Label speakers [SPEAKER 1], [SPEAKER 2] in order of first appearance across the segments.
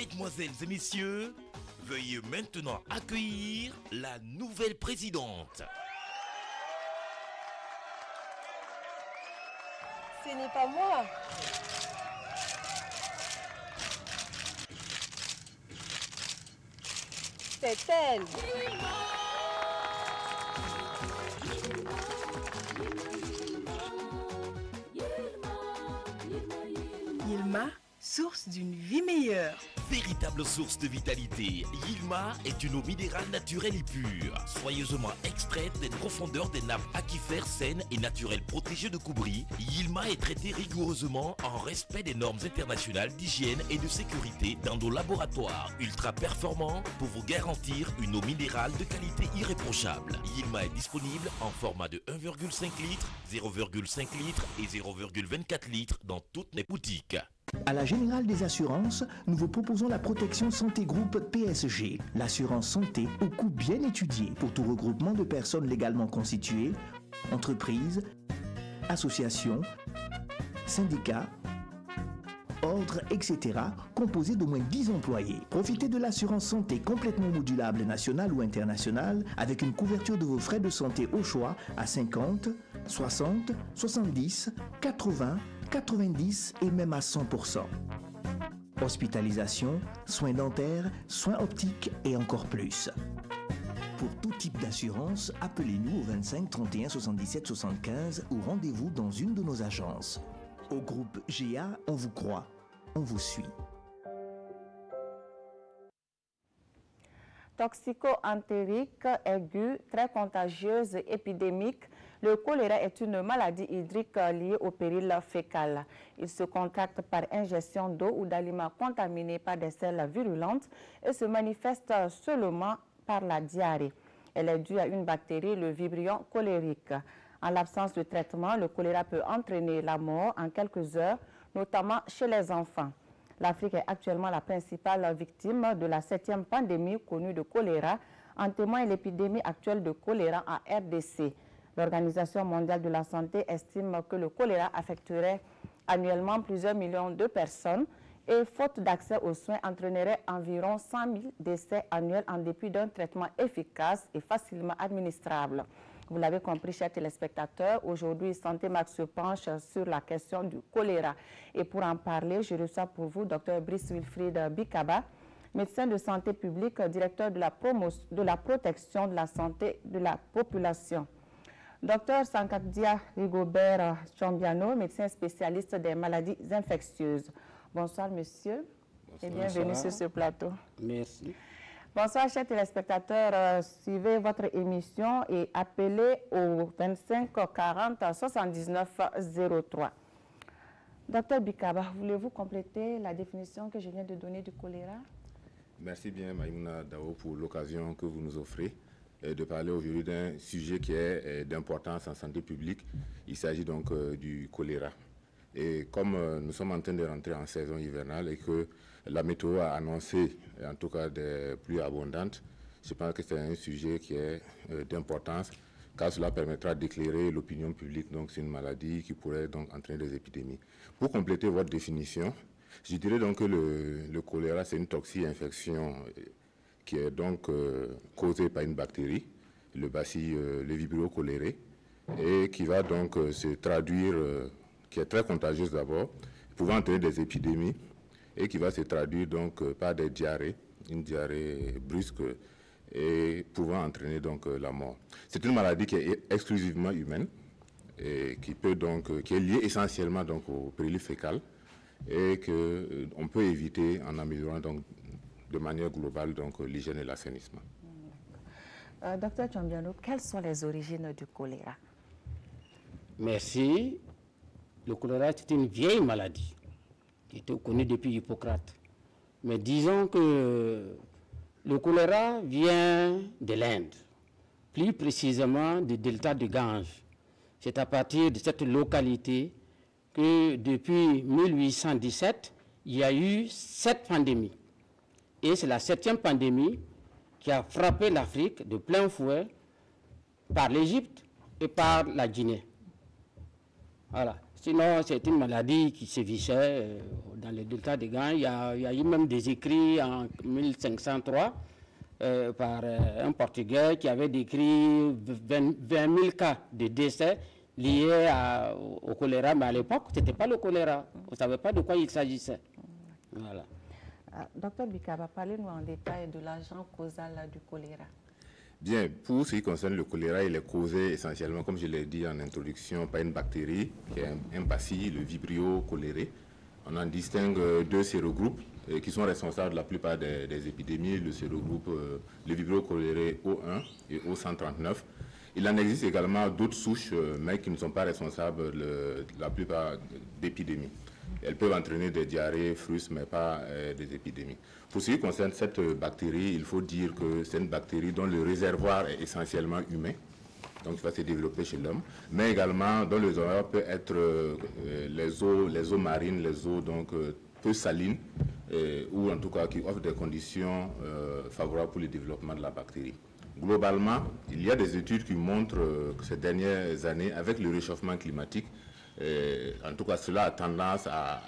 [SPEAKER 1] Mesdemoiselles et messieurs, veuillez maintenant accueillir la nouvelle présidente.
[SPEAKER 2] Ce n'est pas moi. C'est elle.
[SPEAKER 3] Yilma, source d'une vie meilleure.
[SPEAKER 1] Véritable source de vitalité, Yilma est une eau minérale naturelle et pure, soigneusement extraite des profondeurs des nappes aquifères saines et naturelles protégées de Koubri. Yilma est traitée rigoureusement en respect des normes internationales d'hygiène et de sécurité dans nos laboratoires ultra performants pour vous garantir une eau minérale de qualité irréprochable. Yilma est disponible en format de 1,5 litres, 0,5 litres et 0,24 litres dans toutes les boutiques.
[SPEAKER 4] À la Générale des Assurances, nous vous proposons la protection santé groupe PSG, l'assurance santé au coût bien étudié pour tout regroupement de personnes légalement constituées, entreprises, associations, syndicats, ordres, etc., composés d'au moins 10 employés. Profitez de l'assurance santé complètement modulable nationale ou internationale avec une couverture de vos frais de santé au choix à 50, 60, 70, 80, 90 et même à 100%. Hospitalisation, soins dentaires, soins optiques et encore plus. Pour tout type d'assurance, appelez-nous au 25 31 77 75 ou rendez-vous dans une de nos agences. Au groupe GA, on vous croit, on vous suit.
[SPEAKER 5] Toxico-entérique aiguë, très contagieuse et épidémique, le choléra est une maladie hydrique liée au péril fécal. Il se contracte par ingestion d'eau ou d'aliments contaminés par des selles virulentes et se manifeste seulement par la diarrhée. Elle est due à une bactérie, le Vibrio cholérique. En l'absence de traitement, le choléra peut entraîner la mort en quelques heures, notamment chez les enfants. L'Afrique est actuellement la principale victime de la 7e pandémie connue de choléra. En témoigne l'épidémie actuelle de choléra en RDC. L'Organisation mondiale de la santé estime que le choléra affecterait annuellement plusieurs millions de personnes et, faute d'accès aux soins, entraînerait environ 100 000 décès annuels en dépit d'un traitement efficace et facilement administrable. Vous l'avez compris, chers téléspectateurs, aujourd'hui, Santé Max se penche sur la question du choléra. Et pour en parler, je reçois pour vous Dr Brice Wilfried Bikaba, médecin de santé publique, directeur de la protection de la santé de la population. Dr Sankakdia Rigobert Chombiano, médecin spécialiste des maladies infectieuses. Bonsoir, monsieur, et bienvenue sur ce plateau.
[SPEAKER 6] Merci.
[SPEAKER 5] Bonsoir, chers téléspectateurs. Suivez votre émission et appelez au 25 40 79 03. Docteur Bikaba, voulez-vous compléter la définition que je viens de donner du choléra?
[SPEAKER 6] Merci bien, Maïmouna Dao, pour l'occasion que vous nous offrez de parler aujourd'hui d'un sujet qui est d'importance en santé publique. Il s'agit donc du choléra. Et comme nous sommes en train de rentrer en saison hivernale et que la météo a annoncé, en tout cas, des pluies abondantes, je pense que c'est un sujet qui est d'importance, car cela permettra d'éclairer l'opinion publique. Donc, c'est une maladie qui pourrait donc entraîner des épidémies. Pour compléter votre définition, je dirais donc que le choléra, c'est une toxi-infection qui est donc causée par une bactérie, le bacille, le Vibrio cholerae, et qui va donc se traduire, qui est très contagieuse d'abord, pouvant entraîner des épidémies, et qui va se traduire donc par des diarrhées, une diarrhée brusque, et pouvant entraîner donc la mort. C'est une maladie qui est exclusivement humaine, et qui peut donc, qui est liée essentiellement donc au péril fécal, et qu'on peut éviter en améliorant donc de manière globale donc l'hygiène et l'assainissement.
[SPEAKER 5] Docteur Chombiano, quelles sont les origines du choléra?
[SPEAKER 7] Merci. Le choléra est une vieille maladie qui était connue depuis Hippocrate. Mais disons que le choléra vient de l'Inde, plus précisément du delta du Gange. C'est à partir de cette localité que depuis 1817, il y a eu 7 pandémies. Et c'est la 7e pandémie qui a frappé l'Afrique de plein fouet par l'Égypte et par la Guinée. Voilà. Sinon, c'est une maladie qui sévissait dans le delta des Gants. Il y a eu même des écrits en 1503 par un Portugais qui avait décrit 20 000 cas de décès liés au choléra, mais à l'époque, ce n'était pas le choléra. On ne savait pas de quoi il s'agissait. Voilà.
[SPEAKER 5] Docteur Bikaba, parlez-nous en détail de l'agent causal du choléra.
[SPEAKER 6] Bien, pour ce qui concerne le choléra, il est causé essentiellement, comme je l'ai dit en introduction, par une bactérie qui est un bacille, le Vibrio cholerae. On en distingue deux sérogroupes qui sont responsables de la plupart des épidémies, le sérogroupe, le Vibrio cholerae O1 et O139. Il en existe également d'autres souches, mais qui ne sont pas responsables de la plupart d'épidémies. Elles peuvent entraîner des diarrhées, frusses, mais pas des épidémies. Pour ce qui concerne cette bactérie, il faut dire que c'est une bactérie dont le réservoir est essentiellement humain, donc qui va se développer chez l'homme, mais également dont le réservoir peut être les eaux marines, les eaux donc peu salines, ou en tout cas qui offrent des conditions favorables pour le développement de la bactérie. Globalement, il y a des études qui montrent que ces dernières années, avec le réchauffement climatique, en tout cas cela a tendance à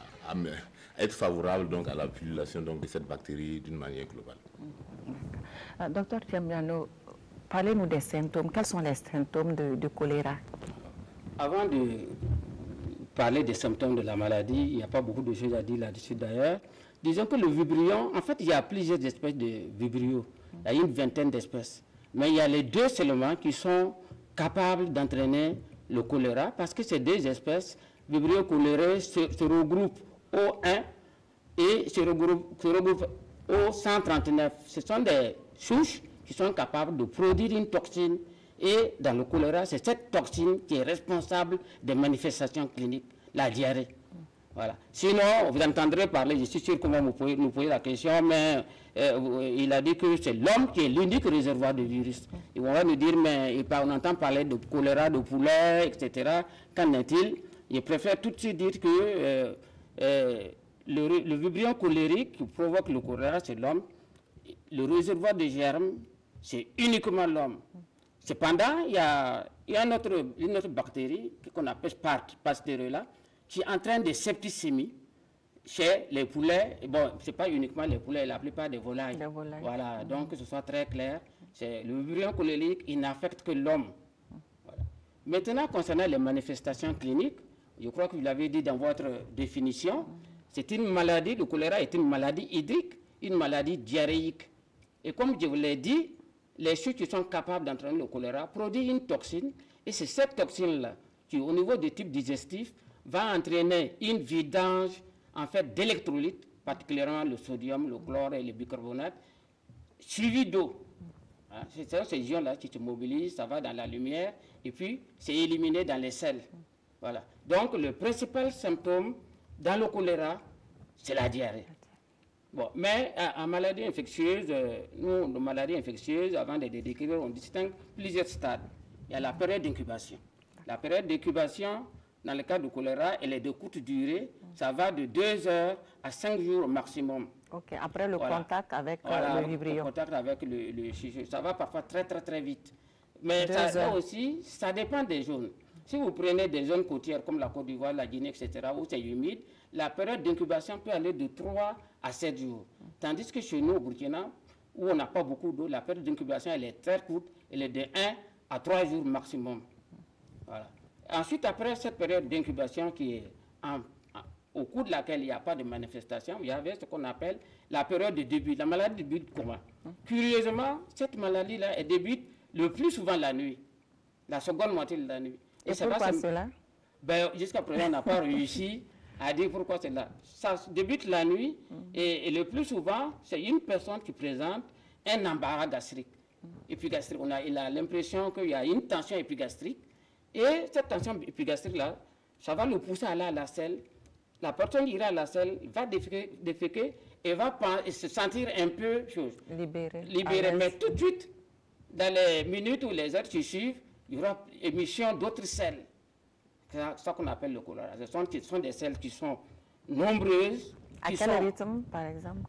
[SPEAKER 6] être favorable donc, à la pullulation donc, de cette bactérie d'une manière globale.
[SPEAKER 5] Docteur Thiambiano, parlez-nous des symptômes. Quels sont les symptômes de choléra?
[SPEAKER 7] Avant de parler des symptômes de la maladie, il n'y a pas beaucoup de choses à dire là-dessus d'ailleurs. Disons que le vibrio, en fait, il y a plusieurs espèces de vibrio. Il y a une vingtaine d'espèces. Mais il y a les deux seulement qui sont capables d'entraîner le choléra parce que ces deux espèces, vibrio cholérae, se regroupent O1 et se regroupent O139. Ce sont des souches qui sont capables de produire une toxine et dans le choléra, c'est cette toxine qui est responsable des manifestations cliniques, la diarrhée. Voilà. Sinon, vous entendrez parler, je suis sûr que vous pouvez nous poser la question, mais il a dit que c'est l'homme qui est l'unique réservoir de virus. Ils vont nous dire, mais on entend parler de choléra, de poulet, etc. Qu'en est-il? Je préfère tout de suite dire que le vibrio cholérique qui provoque le choléra, c'est l'homme. Le réservoir de germes, c'est uniquement l'homme. Cependant, il y a une autre bactérie qu'on appelle Pasteurella, qui entraîne des septicémies chez les poulets. Bon, ce n'est pas uniquement les poulets, la plupart des volailles. Voilà, donc que ce soit très clair. Le vibrio cholérique, il n'affecte que l'homme. Voilà. Maintenant, concernant les manifestations cliniques, je crois que vous l'avez dit dans votre définition, c'est une maladie, le choléra est une maladie hydrique, une maladie diarrhéique. Et comme je vous l'ai dit, les souches qui sont capables d'entraîner le choléra produisent une toxine, et c'est cette toxine-là qui, au niveau du type digestif, va entraîner une vidange en fait d'électrolytes, particulièrement le sodium, le chlore et le bicarbonate, suivi d'eau. Hein, c'est ces ions-là qui se mobilisent, ça va dans la lumière, et puis c'est éliminé dans les selles. Voilà. Donc le principal symptôme dans le choléra, c'est la diarrhée. Bon, mais en maladie infectieuse, nous, nos maladies infectieuses, avant de les décrire, on distingue plusieurs stades. Il y a la période d'incubation. La période d'incubation, dans le cas du choléra, elle est de courte durée. Ça va de 2 heures à 5 jours au maximum.
[SPEAKER 5] Ok, après le contact avec le vibrio. Le
[SPEAKER 7] contact avec le sujet. Ça va parfois très vite. Mais ça aussi, ça dépend des zones. Si vous prenez des zones côtières comme la Côte d'Ivoire, la Guinée, etc., où c'est humide, la période d'incubation peut aller de 3 à 7 jours. Tandis que chez nous, au Burkina, où on n'a pas beaucoup d'eau, la période d'incubation, elle est très courte. Elle est de 1 à 3 jours maximum. Voilà. Ensuite, après cette période d'incubation qui est au cours de laquelle il n'y a pas de manifestation, il y avait ce qu'on appelle la période de début. La maladie débute comment? Curieusement, cette maladie-là, elle débute le plus souvent la nuit, la seconde moitié de la nuit.
[SPEAKER 5] Et pourquoi cela?
[SPEAKER 7] Jusqu'à présent, on n'a pas réussi à dire pourquoi c'est là. Ça débute la nuit et le plus souvent, c'est une personne qui présente un embarras gastrique. Épigastrique. Il a l'impression qu'il y a une tension épigastrique. Et cette tension épigastrique-là, ça va le pousser à aller à la selle. La personne ira à la selle, va déféquer et va se sentir un peu libéré. Mais tout de suite, dans les minutes ou les heures qui suivent, il y aura émission d'autres selles. C'est ça qu'on appelle le choléra. Ce sont des selles qui sont nombreuses.
[SPEAKER 5] À quel rythme, par exemple?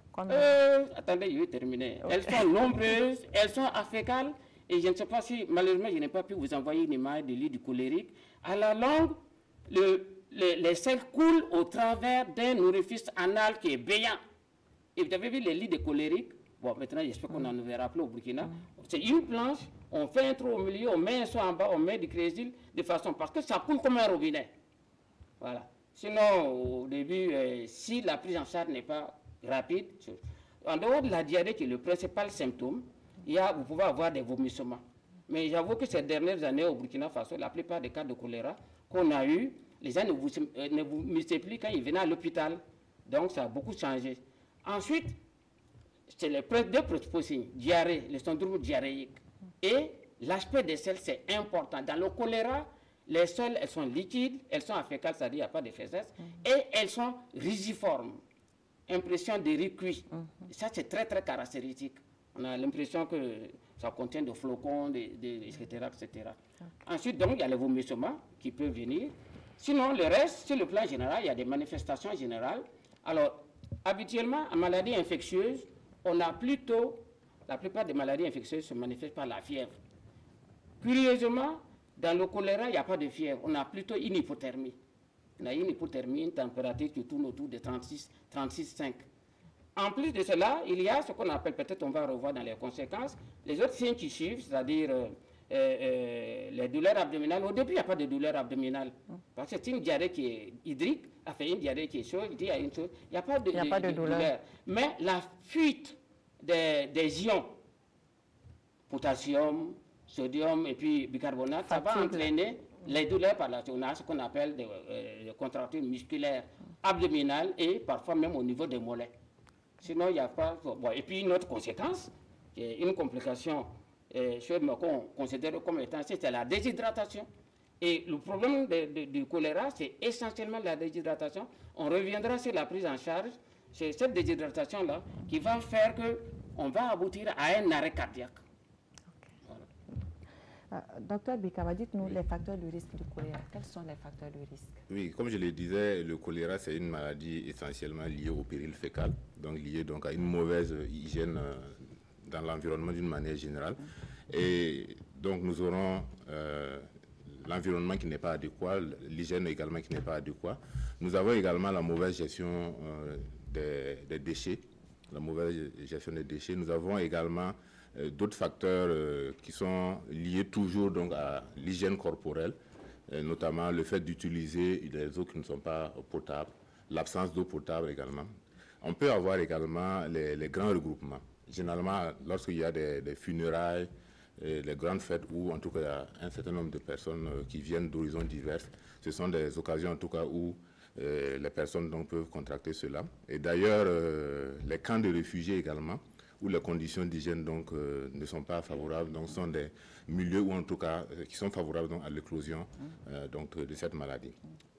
[SPEAKER 7] Attendez, je vais terminer. Okay. Elles sont nombreuses, elles sont affécales. Et je ne sais pas si, malheureusement, je n'ai pas pu vous envoyer une image de lit du cholérique. À la longue, les selles coulent au travers d'un orifice anal qui est béant. Et vous avez vu les lits de cholérique. Bon, maintenant, j'espère qu'on en verra plus au Burkina. C'est une planche, on fait un trou au milieu, on met un seau en bas, on met du crésil de façon... Parce que ça coule comme un robinet. Voilà. Sinon, au début, si la prise en charge n'est pas rapide, en dehors de la diarrhée qui est le principal symptôme, vous pouvez avoir des vomissements. Mais j'avoue que ces dernières années au Burkina Faso, la plupart des cas de choléra qu'on a eu, les gens ne vomissaient plus quand ils venaient à l'hôpital. Donc ça a beaucoup changé. Ensuite, c'est les deux principaux signes, diarrhée, le syndrome diarrhéique. Et l'aspect des selles, c'est important. Dans le choléra, les selles, elles sont liquides, elles sont afécales, c'est-à-dire qu'il n'y a pas de fesses, et elles sont rigiformes. Impression de riz cuit. Ça, c'est très, très caractéristique. On a l'impression que ça contient des flocons, etc., etc. Okay. Ensuite, donc, il y a les vomissements qui peuvent venir. Sinon, le reste, sur le plan général, il y a des manifestations générales. Alors, habituellement, en maladie infectieuse, on a plutôt, la plupart des maladies infectieuses se manifestent par la fièvre. Curieusement, dans le choléra, il n'y a pas de fièvre. On a plutôt une hypothermie. On a une hypothermie, une température qui tourne autour de 36,5. En plus de cela, il y a ce qu'on appelle, peut-être on va revoir dans les conséquences, les autres signes qui suivent, c'est-à-dire les douleurs abdominales. Au début, il n'y a pas de douleur abdominale. Parce que c'est une diarrhée qui est hydrique, une diarrhée qui est chaude, il y a une chose, il n'y a pas de douleur. Mais la fuite des ions, potassium, sodium et puis bicarbonate, ça va entraîner les douleurs par la suite. On a ce qu'on appelle des contractures musculaires abdominales et parfois même au niveau des mollets. Sinon, il n'y a pas... Bon, et puis une autre conséquence, une complication qu'on considère comme étant, c'est la déshydratation. Et le problème du choléra, c'est essentiellement la déshydratation. On reviendra sur la prise en charge. C'est cette déshydratation-là qui va faire qu'on va aboutir à un arrêt cardiaque.
[SPEAKER 5] Docteur Bikaba, dites-nous les facteurs de risque du choléra. Quels sont les facteurs de risque?
[SPEAKER 6] Oui, comme je le disais, le choléra, c'est une maladie essentiellement liée au péril fécal, donc liée donc, à une mauvaise hygiène dans l'environnement d'une manière générale. Et donc nous aurons l'environnement qui n'est pas adéquat, l'hygiène également qui n'est pas adéquate. Nous avons également la mauvaise gestion des déchets, Nous avons également d'autres facteurs qui sont liés toujours donc, à l'hygiène corporelle, notamment le fait d'utiliser des eaux qui ne sont pas potables, l'absence d'eau potable également. On peut avoir également les grands regroupements. Généralement, lorsqu'il y a des funérailles, les grandes fêtes où en tout cas il y a un certain nombre de personnes qui viennent d'horizons divers, ce sont des occasions en tout cas où les personnes donc, peuvent contracter cela. Et d'ailleurs, les camps de réfugiés également, où les conditions d'hygiène donc ne sont pas favorables, donc sont des milieux où en tout cas qui sont favorables donc, à l'éclosion donc de cette maladie.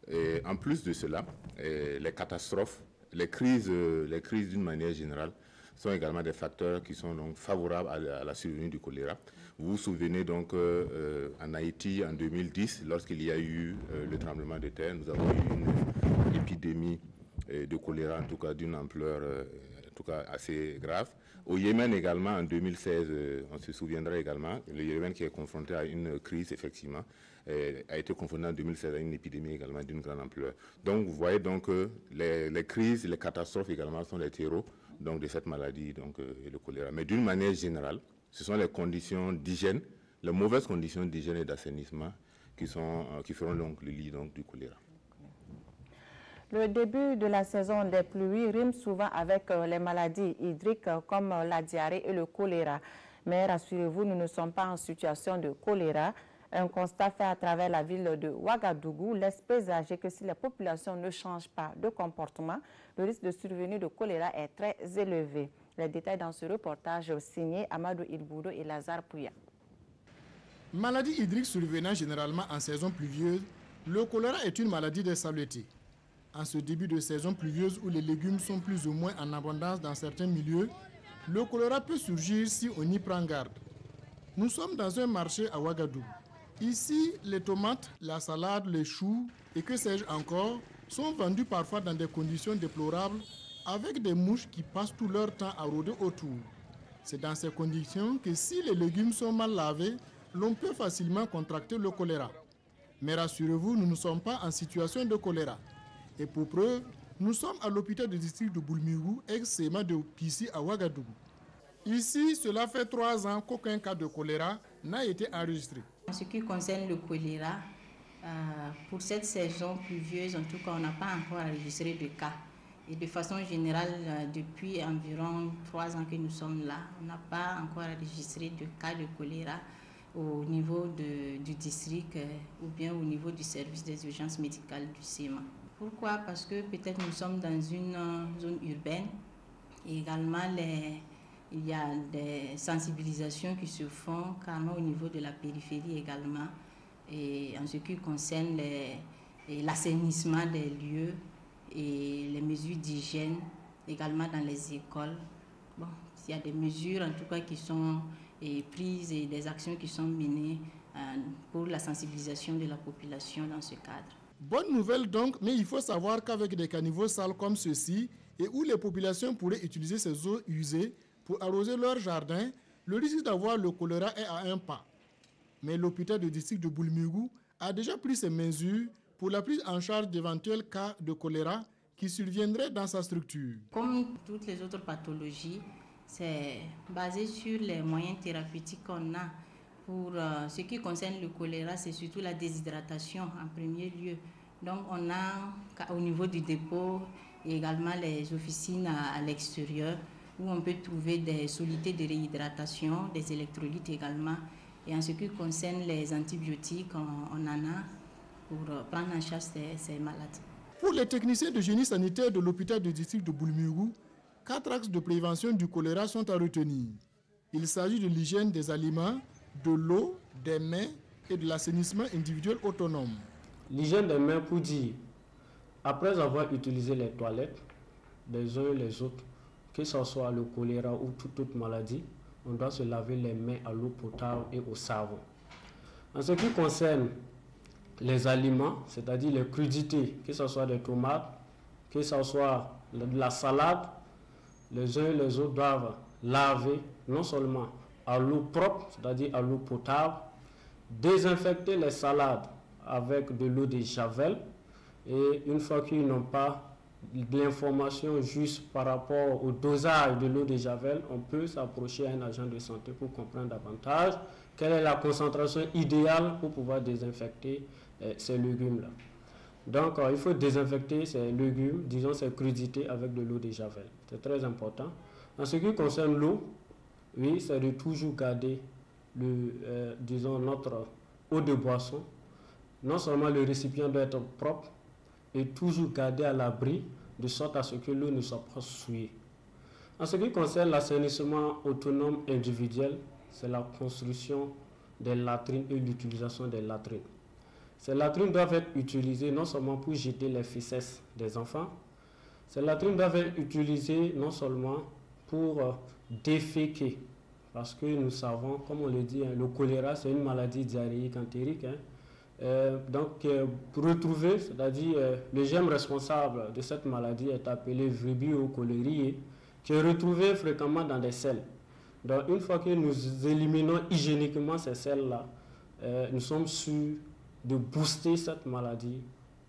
[SPEAKER 6] Et en plus de cela, les catastrophes, les crises d'une manière générale sont également des facteurs qui sont donc favorables à la survenue du choléra. Vous vous souvenez donc en Haïti en 2010, lorsqu'il y a eu le tremblement de terre, nous avons eu une épidémie de choléra, en tout cas d'une ampleur en tout cas assez grave. Au Yémen également, en 2016, on se souviendra également, le Yémen qui est confronté à une crise, effectivement, a été confronté en 2016 à une épidémie également d'une grande ampleur. Donc, vous voyez donc les crises, les catastrophes également sont les terreaux donc, de cette maladie, donc, et le choléra. Mais d'une manière générale, ce sont les conditions d'hygiène, les mauvaises conditions d'hygiène et d'assainissement qui feront donc le lit donc, du choléra.
[SPEAKER 5] Le début de la saison des pluies rime souvent avec les maladies hydriques comme la diarrhée et le choléra. Mais rassurez-vous, nous ne sommes pas en situation de choléra. Un constat fait à travers la ville de Ouagadougou laisse présager que si les populations ne changent pas de comportement, le risque de survenue de choléra est très élevé. Les détails dans ce reportage signé Amadou Ilboudo et Lazare Pouya.
[SPEAKER 8] Maladie hydrique survenant généralement en saison pluvieuse, le choléra est une maladie des saluetés. En ce début de saison pluvieuse où les légumes sont plus ou moins en abondance dans certains milieux, le choléra peut surgir si on y prend garde. Nous sommes dans un marché à Ouagadougou. Ici, les tomates, la salade, les choux et que sais-je encore sont vendus parfois dans des conditions déplorables avec des mouches qui passent tout leur temps à rôder autour. C'est dans ces conditions que si les légumes sont mal lavés, l'on peut facilement contracter le choléra. Mais rassurez-vous, nous ne sommes pas en situation de choléra. Et pour preuve, nous sommes à l'hôpital du district de Boulmirou, ex-SEMA de Pissi à Ouagadougou. Ici, cela fait 3 ans qu'aucun cas de choléra n'a été enregistré.
[SPEAKER 9] En ce qui concerne le choléra, pour cette saison pluvieuse, en tout cas, on n'a pas encore enregistré de cas. Et de façon générale, depuis environ 3 ans que nous sommes là, on n'a pas encore enregistré de cas de choléra au niveau du district ou bien au niveau du service des urgences médicales du SEMA. Pourquoi? Parce que peut-être nous sommes dans une zone urbaine et également il y a des sensibilisations qui se font carrément au niveau de la périphérie également. Et en ce qui concerne l'assainissement des lieux et les mesures d'hygiène également dans les écoles. Bon, il y a des mesures en tout cas qui sont prises et des actions qui sont menées pour la sensibilisation de la population dans ce cadre.
[SPEAKER 8] Bonne nouvelle donc, mais il faut savoir qu'avec des caniveaux sales comme ceux-ci et où les populations pourraient utiliser ces eaux usées pour arroser leur jardin, le risque d'avoir le choléra est à un pas. Mais l'hôpital du district de Boulmirou a déjà pris ses mesures pour la prise en charge d'éventuels cas de choléra qui surviendraient dans sa structure.
[SPEAKER 9] Comme toutes les autres pathologies, c'est basé sur les moyens thérapeutiques qu'on a. Pour ce qui concerne le choléra, c'est surtout la déshydratation en premier lieu. Donc on a au niveau du dépôt et également les officines à l'extérieur où on peut trouver des solutés de réhydratation, des électrolytes également. Et en ce qui concerne les antibiotiques, on en a pour prendre en charge ces maladies.
[SPEAKER 8] Pour les techniciens de génie sanitaire de l'hôpital du district de Boulmirou, 4 axes de prévention du choléra sont à retenir. Il s'agit de l'hygiène des aliments, de l'eau, des mains et de l'assainissement individuel autonome.
[SPEAKER 7] L'hygiène des mains pour dire, après avoir utilisé les toilettes des uns et les autres, que ce soit le choléra ou toute autre maladie, on doit se laver les mains à l'eau potable et au savon. En ce qui concerne les aliments, c'est-à-dire les crudités, que ce soit des tomates, que ce soit de la salade, les uns et les autres doivent laver non seulement à l'eau propre, c'est-à-dire à l'eau potable, désinfecter les salades avec de l'eau de javel et une fois qu'ils n'ont pas l'information juste par rapport au dosage de l'eau de javel, on peut s'approcher à un agent de santé pour comprendre davantage quelle est la concentration idéale pour pouvoir désinfecter ces légumes-là. Donc, il faut désinfecter ces légumes, disons ces crudités, avec de l'eau de javel. C'est très important. En ce qui concerne l'eau, oui, c'est de toujours garder disons, notre eau de boisson. Non seulement le récipient doit être propre, et toujours garder à l'abri, de sorte à ce que l'eau ne soit pas souillée. En ce qui concerne l'assainissement autonome individuel, c'est la construction des latrines et l'utilisation des latrines. Ces latrines doivent être utilisées non seulement pour jeter les fesses des enfants, ces latrines doivent être utilisées non seulement pour déféquer, parce que nous savons, comme on le dit, le choléra c'est une maladie diarrhéique entérique. Donc, pour retrouver, c'est-à-dire le germe responsable de cette maladie est appelé Vibrio cholerae, qui est retrouvé fréquemment dans des selles. Donc, une fois que nous éliminons hygiéniquement ces selles-là, nous sommes sûrs de booster cette maladie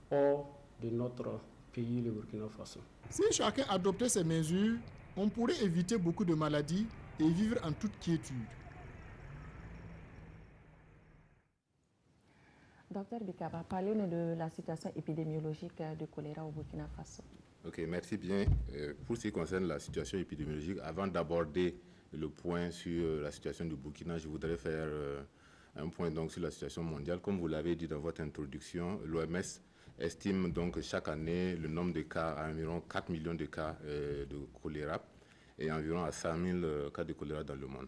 [SPEAKER 7] hors de notre pays, le Burkina Faso.
[SPEAKER 8] Si chacun adoptait ces mesures, on pourrait éviter beaucoup de maladies et vivre en toute quiétude.
[SPEAKER 5] Docteur Bikaba, parlez-nous de la situation épidémiologique du choléra au Burkina Faso.
[SPEAKER 6] Ok, merci bien. Pour ce qui concerne la situation épidémiologique, avant d'aborder le point sur la situation du Burkina, je voudrais faire un point donc sur la situation mondiale. Comme vous l'avez dit dans votre introduction, l'OMS estime donc chaque année le nombre de cas à environ 4 millions de cas de choléra et environ à 100 000 cas de choléra dans le monde.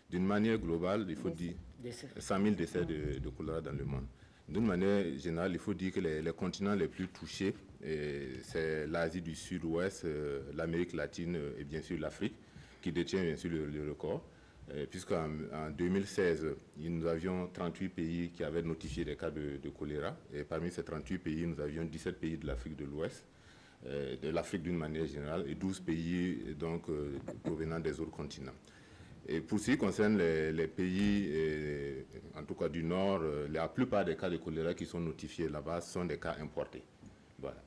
[SPEAKER 6] D'une manière globale, il faut dire 100 000 décès de choléra dans le monde. D'une manière générale, il faut dire que les continents les plus touchés, c'est l'Asie du Sud-Ouest, l'Amérique latine et bien sûr l'Afrique, qui détient bien sûr le record. Puisqu'en 2016, nous avions 38 pays qui avaient notifié des cas de choléra. Et parmi ces 38 pays, nous avions 17 pays de l'Afrique de l'Ouest, de l'Afrique d'une manière générale, et 12 pays donc, provenant des autres continents. Et pour ce qui concerne les pays, en tout cas du Nord, la plupart des cas de choléra qui sont notifiés là-bas sont des cas importés. Voilà.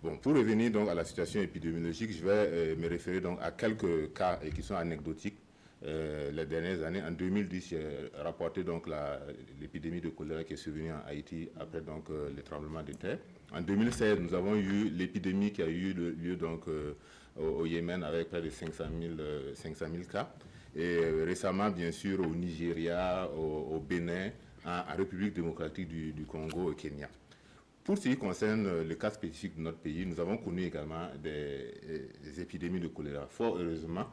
[SPEAKER 6] Bon, pour revenir donc à la situation épidémiologique, je vais me référer donc à quelques cas qui sont anecdotiques. Les dernières années, en 2010, j'ai rapporté donc l'épidémie de choléra qui est survenue en Haïti après donc le tremblement de terre. En 2016, nous avons eu l'épidémie qui a eu lieu donc au Yémen avec près de 500 000 cas. Et récemment, bien sûr, au Nigeria, au Bénin, en République démocratique du Congo, au Kenya. Pour ce qui concerne le cas spécifique de notre pays, nous avons connu également des épidémies de choléra. Fort heureusement,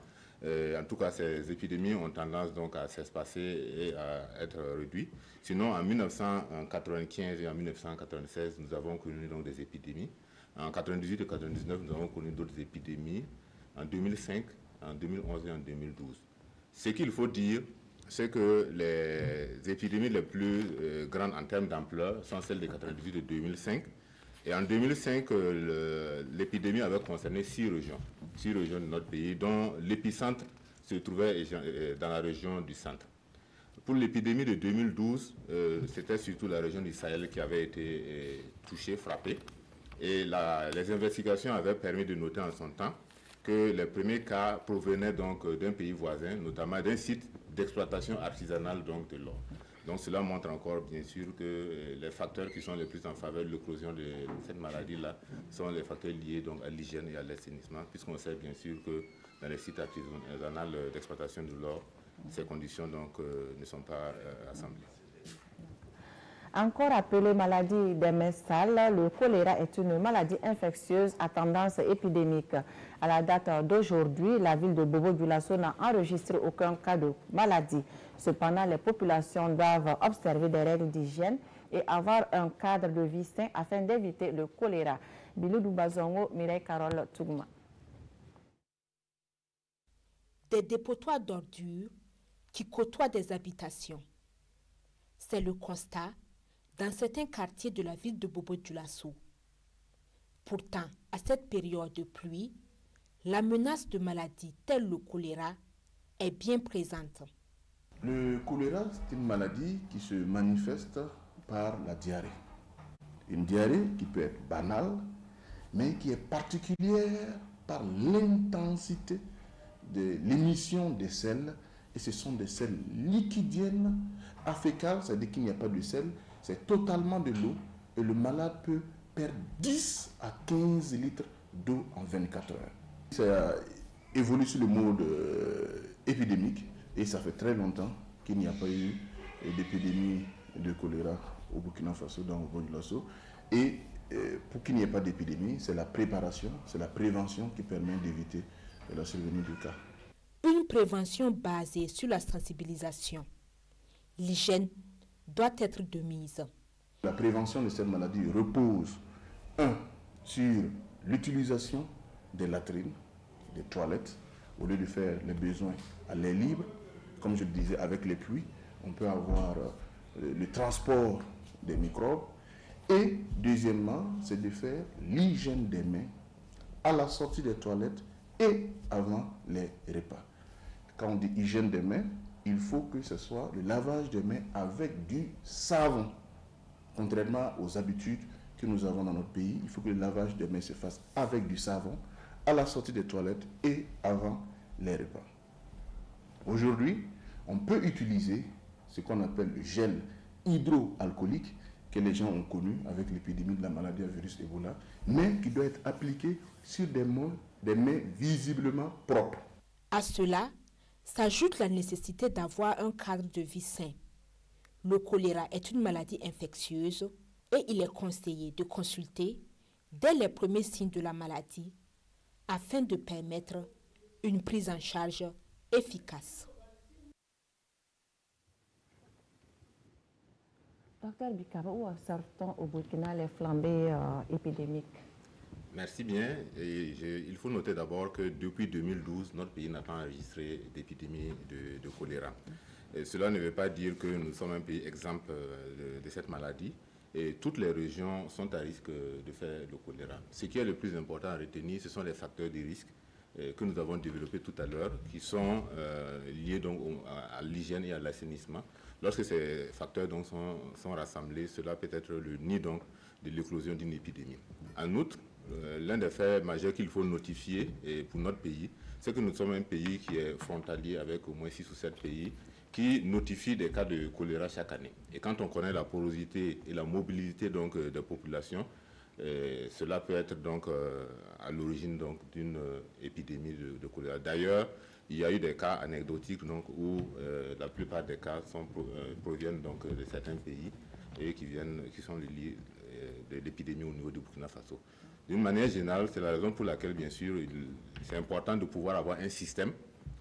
[SPEAKER 6] en tout cas, ces épidémies ont tendance donc à s'espacer et à être réduites. Sinon, en 1995 et en 1996, nous avons connu donc des épidémies. En 1998 et 1999, nous avons connu d'autres épidémies. En 2005, en 2011 et en 2012. Ce qu'il faut dire, c'est que les épidémies les plus grandes en termes d'ampleur sont celles de 1998 et 2005. Et en 2005, l'épidémie avait concerné 6 régions de notre pays, dont l'épicentre se trouvait dans la région du centre. Pour l'épidémie de 2012, c'était surtout la région du Sahel qui avait été touchée, frappée. Et les investigations avaient permis de noter en son temps que les premiers cas provenaient donc d'un pays voisin, notamment d'un site d'exploitation artisanale donc de l'or. Donc cela montre encore bien sûr que les facteurs qui sont les plus en faveur de l'éclosion de cette maladie-là sont les facteurs liés donc à l'hygiène et à l'assainissement, puisqu'on sait bien sûr que dans les sites artisanaux d'exploitation de l'or, ces conditions donc ne sont pas assemblées.
[SPEAKER 5] Encore appelée maladie des mains sales, le choléra est une maladie infectieuse à tendance épidémique. À la date d'aujourd'hui, la ville de Bobo-Dioulasso n'a enregistré aucun cas de maladie. Cependant, les populations doivent observer des règles d'hygiène et avoir un cadre de vie sain afin d'éviter le choléra. Biloudou Bazongo, Mireille Carole Tougma.
[SPEAKER 10] Des dépotoirs d'ordures qui côtoient des habitations. C'est le constat dans certains quartiers de la ville de Bobo-Dioulasso. Pourtant, à cette période de pluie, la menace de maladies telles le choléra est bien présente.
[SPEAKER 11] Le choléra, c'est une maladie qui se manifeste par la diarrhée. Une diarrhée qui peut être banale, mais qui est particulière par l'intensité de l'émission des selles. Et ce sont des selles liquidiennes, afécales, c'est-à-dire qu'il n'y a pas de sel. C'est totalement de l'eau et le malade peut perdre 10 à 15 litres d'eau en 24 heures. Ça a évolué sur le mode épidémique et ça fait très longtemps qu'il n'y a pas eu d'épidémie de choléra au Burkina Faso, dans Bobo-Dioulasso. Et pour qu'il n'y ait pas d'épidémie, c'est la préparation, c'est la prévention qui permet d'éviter la survenue du cas.
[SPEAKER 10] Une prévention basée sur la sensibilisation. L'hygiène doit être de mise.
[SPEAKER 11] La prévention de cette maladie repose, sur l'utilisation des latrines, des toilettes, au lieu de faire les besoins à l'air libre. Comme je le disais, avec les pluies, on peut avoir le transport des microbes. Et deuxièmement, c'est de faire l'hygiène des mains à la sortie des toilettes et avant les repas. Quand on dit hygiène des mains, il faut que ce soit le lavage des mains avec du savon. Contrairement aux habitudes que nous avons dans notre pays, il faut que le lavage des mains se fasse avec du savon à la sortie des toilettes et avant les repas. Aujourd'hui, on peut utiliser ce qu'on appelle le gel hydroalcoolique que les gens ont connu avec l'épidémie de la maladie à virus Ebola, mais qui doit être appliqué sur des mains visiblement propres.
[SPEAKER 10] À cela s'ajoute la nécessité d'avoir un cadre de vie sain. Le choléra est une maladie infectieuse et il est conseillé de consulter dès les premiers signes de la maladie afin de permettre une prise en charge efficace.
[SPEAKER 5] Docteur Bikaba, où observe-t-on au Burkina les flambées épidémiques?
[SPEAKER 6] Merci bien. Il faut noter d'abord que depuis 2012, notre pays n'a pas enregistré d'épidémie de choléra. Et cela ne veut pas dire que nous sommes un pays exempt de cette maladie. Et toutes les régions sont à risque de faire le choléra. Ce qui est le plus important à retenir, ce sont les facteurs de risque. que nous avons développés tout à l'heure, qui sont liés donc à l'hygiène et à l'assainissement. Lorsque ces facteurs donc sont rassemblés, cela peut être le nid donc de l'éclosion d'une épidémie. En outre, l'un des faits majeurs qu'il faut notifier pour notre pays, c'est que nous sommes un pays qui est frontalier avec au moins 6 ou 7 pays qui notifient des cas de choléra chaque année. Et quand on connaît la porosité et la mobilité donc des populations, cela peut être donc à l'origine donc d'une épidémie de choléra. D'ailleurs, il y a eu des cas anecdotiques donc où la plupart des cas proviennent donc de certains pays et qui sont liés de l'épidémie au niveau du Burkina Faso. D'une manière générale, c'est la raison pour laquelle, bien sûr, c'est important de pouvoir avoir un système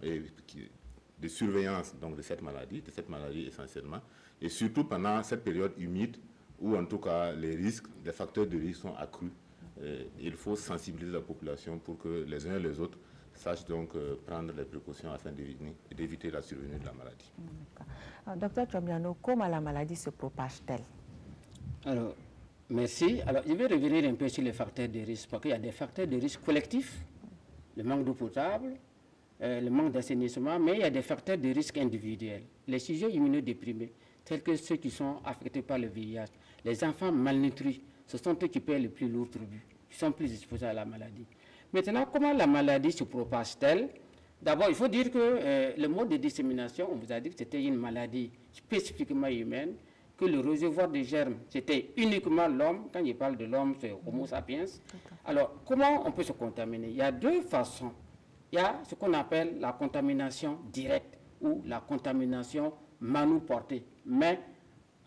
[SPEAKER 6] de surveillance donc, de cette maladie essentiellement, et surtout pendant cette période humide où, en tout cas, les facteurs de risque sont accrus. Il faut sensibiliser la population pour que les uns et les autres sachent donc prendre les précautions afin d'éviter la survenue de la maladie.
[SPEAKER 5] Docteur Tchombiano, comment la maladie se propage-t-elle?
[SPEAKER 7] Alors, merci. Alors, je vais revenir un peu sur les facteurs de risque, parce qu'il y a des facteurs de risque collectifs, le manque d'eau potable, le manque d'assainissement, mais il y a des facteurs de risque individuels. Les sujets immunodéprimés, tels que ceux qui sont affectés par le VIH, les enfants malnutris, ce sont eux qui paient le plus lourd tribut, qui sont plus exposés à la maladie. Maintenant, comment la maladie se propage-t-elle? D'abord, il faut dire que le mode de dissémination, on vous a dit que c'était une maladie spécifiquement humaine, que le réservoir de germes, c'était uniquement l'homme. Quand je parle de l'homme, c'est Homo sapiens. Alors, comment on peut se contaminer? Il y a deux façons. Il y a ce qu'on appelle la contamination directe ou la contamination manu-portée, main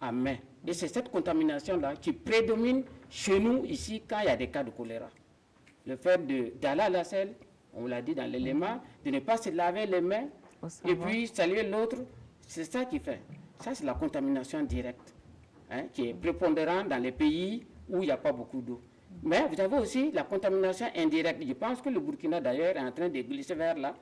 [SPEAKER 7] à main. Et c'est cette contamination-là qui prédomine chez nous, ici, quand il y a des cas de choléra. Le fait d'aller à la selle, on l'a dit dans l'élément, de ne pas se laver les mains et puis saluer l'autre, c'est ça qui fait. Ça, c'est la contamination directe, hein, qui est prépondérante dans les pays où il n'y a pas beaucoup d'eau. Mais vous avez aussi la contamination indirecte. Je pense que le Burkina, d'ailleurs, est en train de glisser vers là.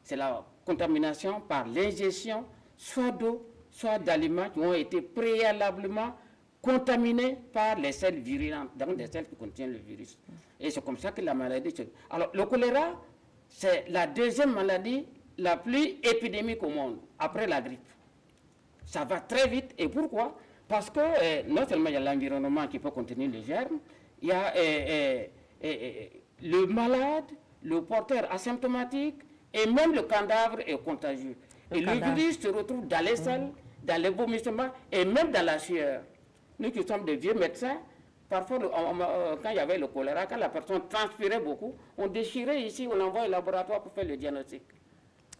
[SPEAKER 7] C'est la contamination par l'ingestion, soit d'eau, soit d'aliments qui ont été préalablement contaminés par les selles virulentes, donc des selles qui contiennent le virus. Et c'est comme ça que la maladie... Alors, le choléra, c'est la deuxième maladie la plus épidémique au monde, après la grippe. Ça va très vite. Et pourquoi? Parce que non seulement il y a l'environnement qui peut contenir les germes, il y a le malade, le porteur asymptomatique et même le cadavre est contagieux. Et le virus se retrouve dans les selles, dans les vomissements et même dans la sueur. Nous qui sommes des vieux médecins, parfois quand il y avait le choléra, quand la personne transpirait beaucoup, on déchirait ici, on envoie au laboratoire pour faire le diagnostic.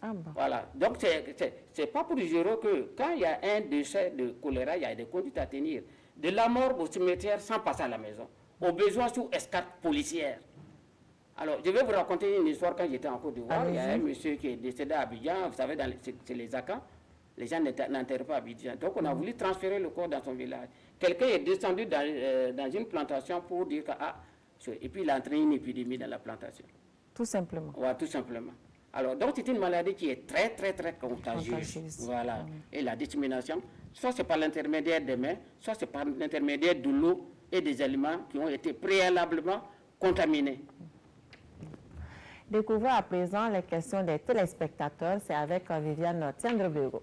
[SPEAKER 7] Ah bon. Voilà. Donc, c'est pas pour dire que quand il y a un décès de choléra, il y a des conduites à tenir. De la mort au cimetière sans passer à la maison. Au besoin sous escorte policière. Alors, je vais vous raconter une histoire quand j'étais en Côte d'Ivoire. Il y a un monsieur qui est décédé à Abidjan. Vous savez, c'est les Akans. Les gens n'enterrent pas à Abidjan. Donc, on a voulu transférer le corps dans son village. Quelqu'un est descendu dans une plantation pour dire que... Ah, et puis, il a entraîné une épidémie dans la plantation.
[SPEAKER 5] Tout simplement.
[SPEAKER 7] Oui, tout simplement. Alors, donc, c'est une maladie qui est très, très, très contagieuse. Voilà. Et la dissémination, soit c'est par l'intermédiaire des mains, soit c'est par l'intermédiaire de l'eau et des aliments qui ont été préalablement contaminés.
[SPEAKER 5] Découvrons à présent les questions des téléspectateurs. C'est avec Viviane Tiendrebego.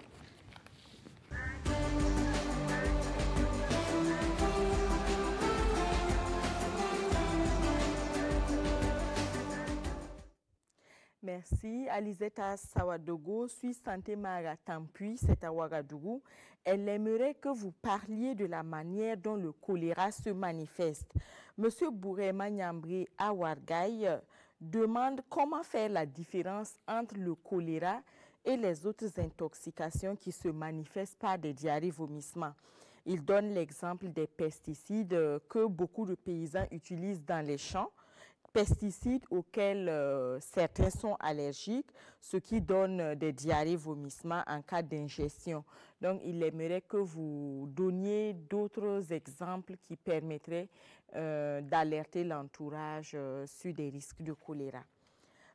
[SPEAKER 12] Merci. Alizeta Sawadogo, Suisse Santé Mara Tampuy, c'est à Ouagadougou. Elle aimerait que vous parliez de la manière dont le choléra se manifeste. Monsieur Bourema Nyambré à Ouargaï demande comment faire la différence entre le choléra et les autres intoxications qui se manifestent par des diarrhées-vomissements. Il donne l'exemple des pesticides que beaucoup de paysans utilisent dans les champs, pesticides auxquels certains sont allergiques, ce qui donne des diarrhées-vomissements en cas d'ingestion. Donc, il aimerait que vous donniez d'autres exemples qui permettraient d'alerter l'entourage sur des risques de choléra.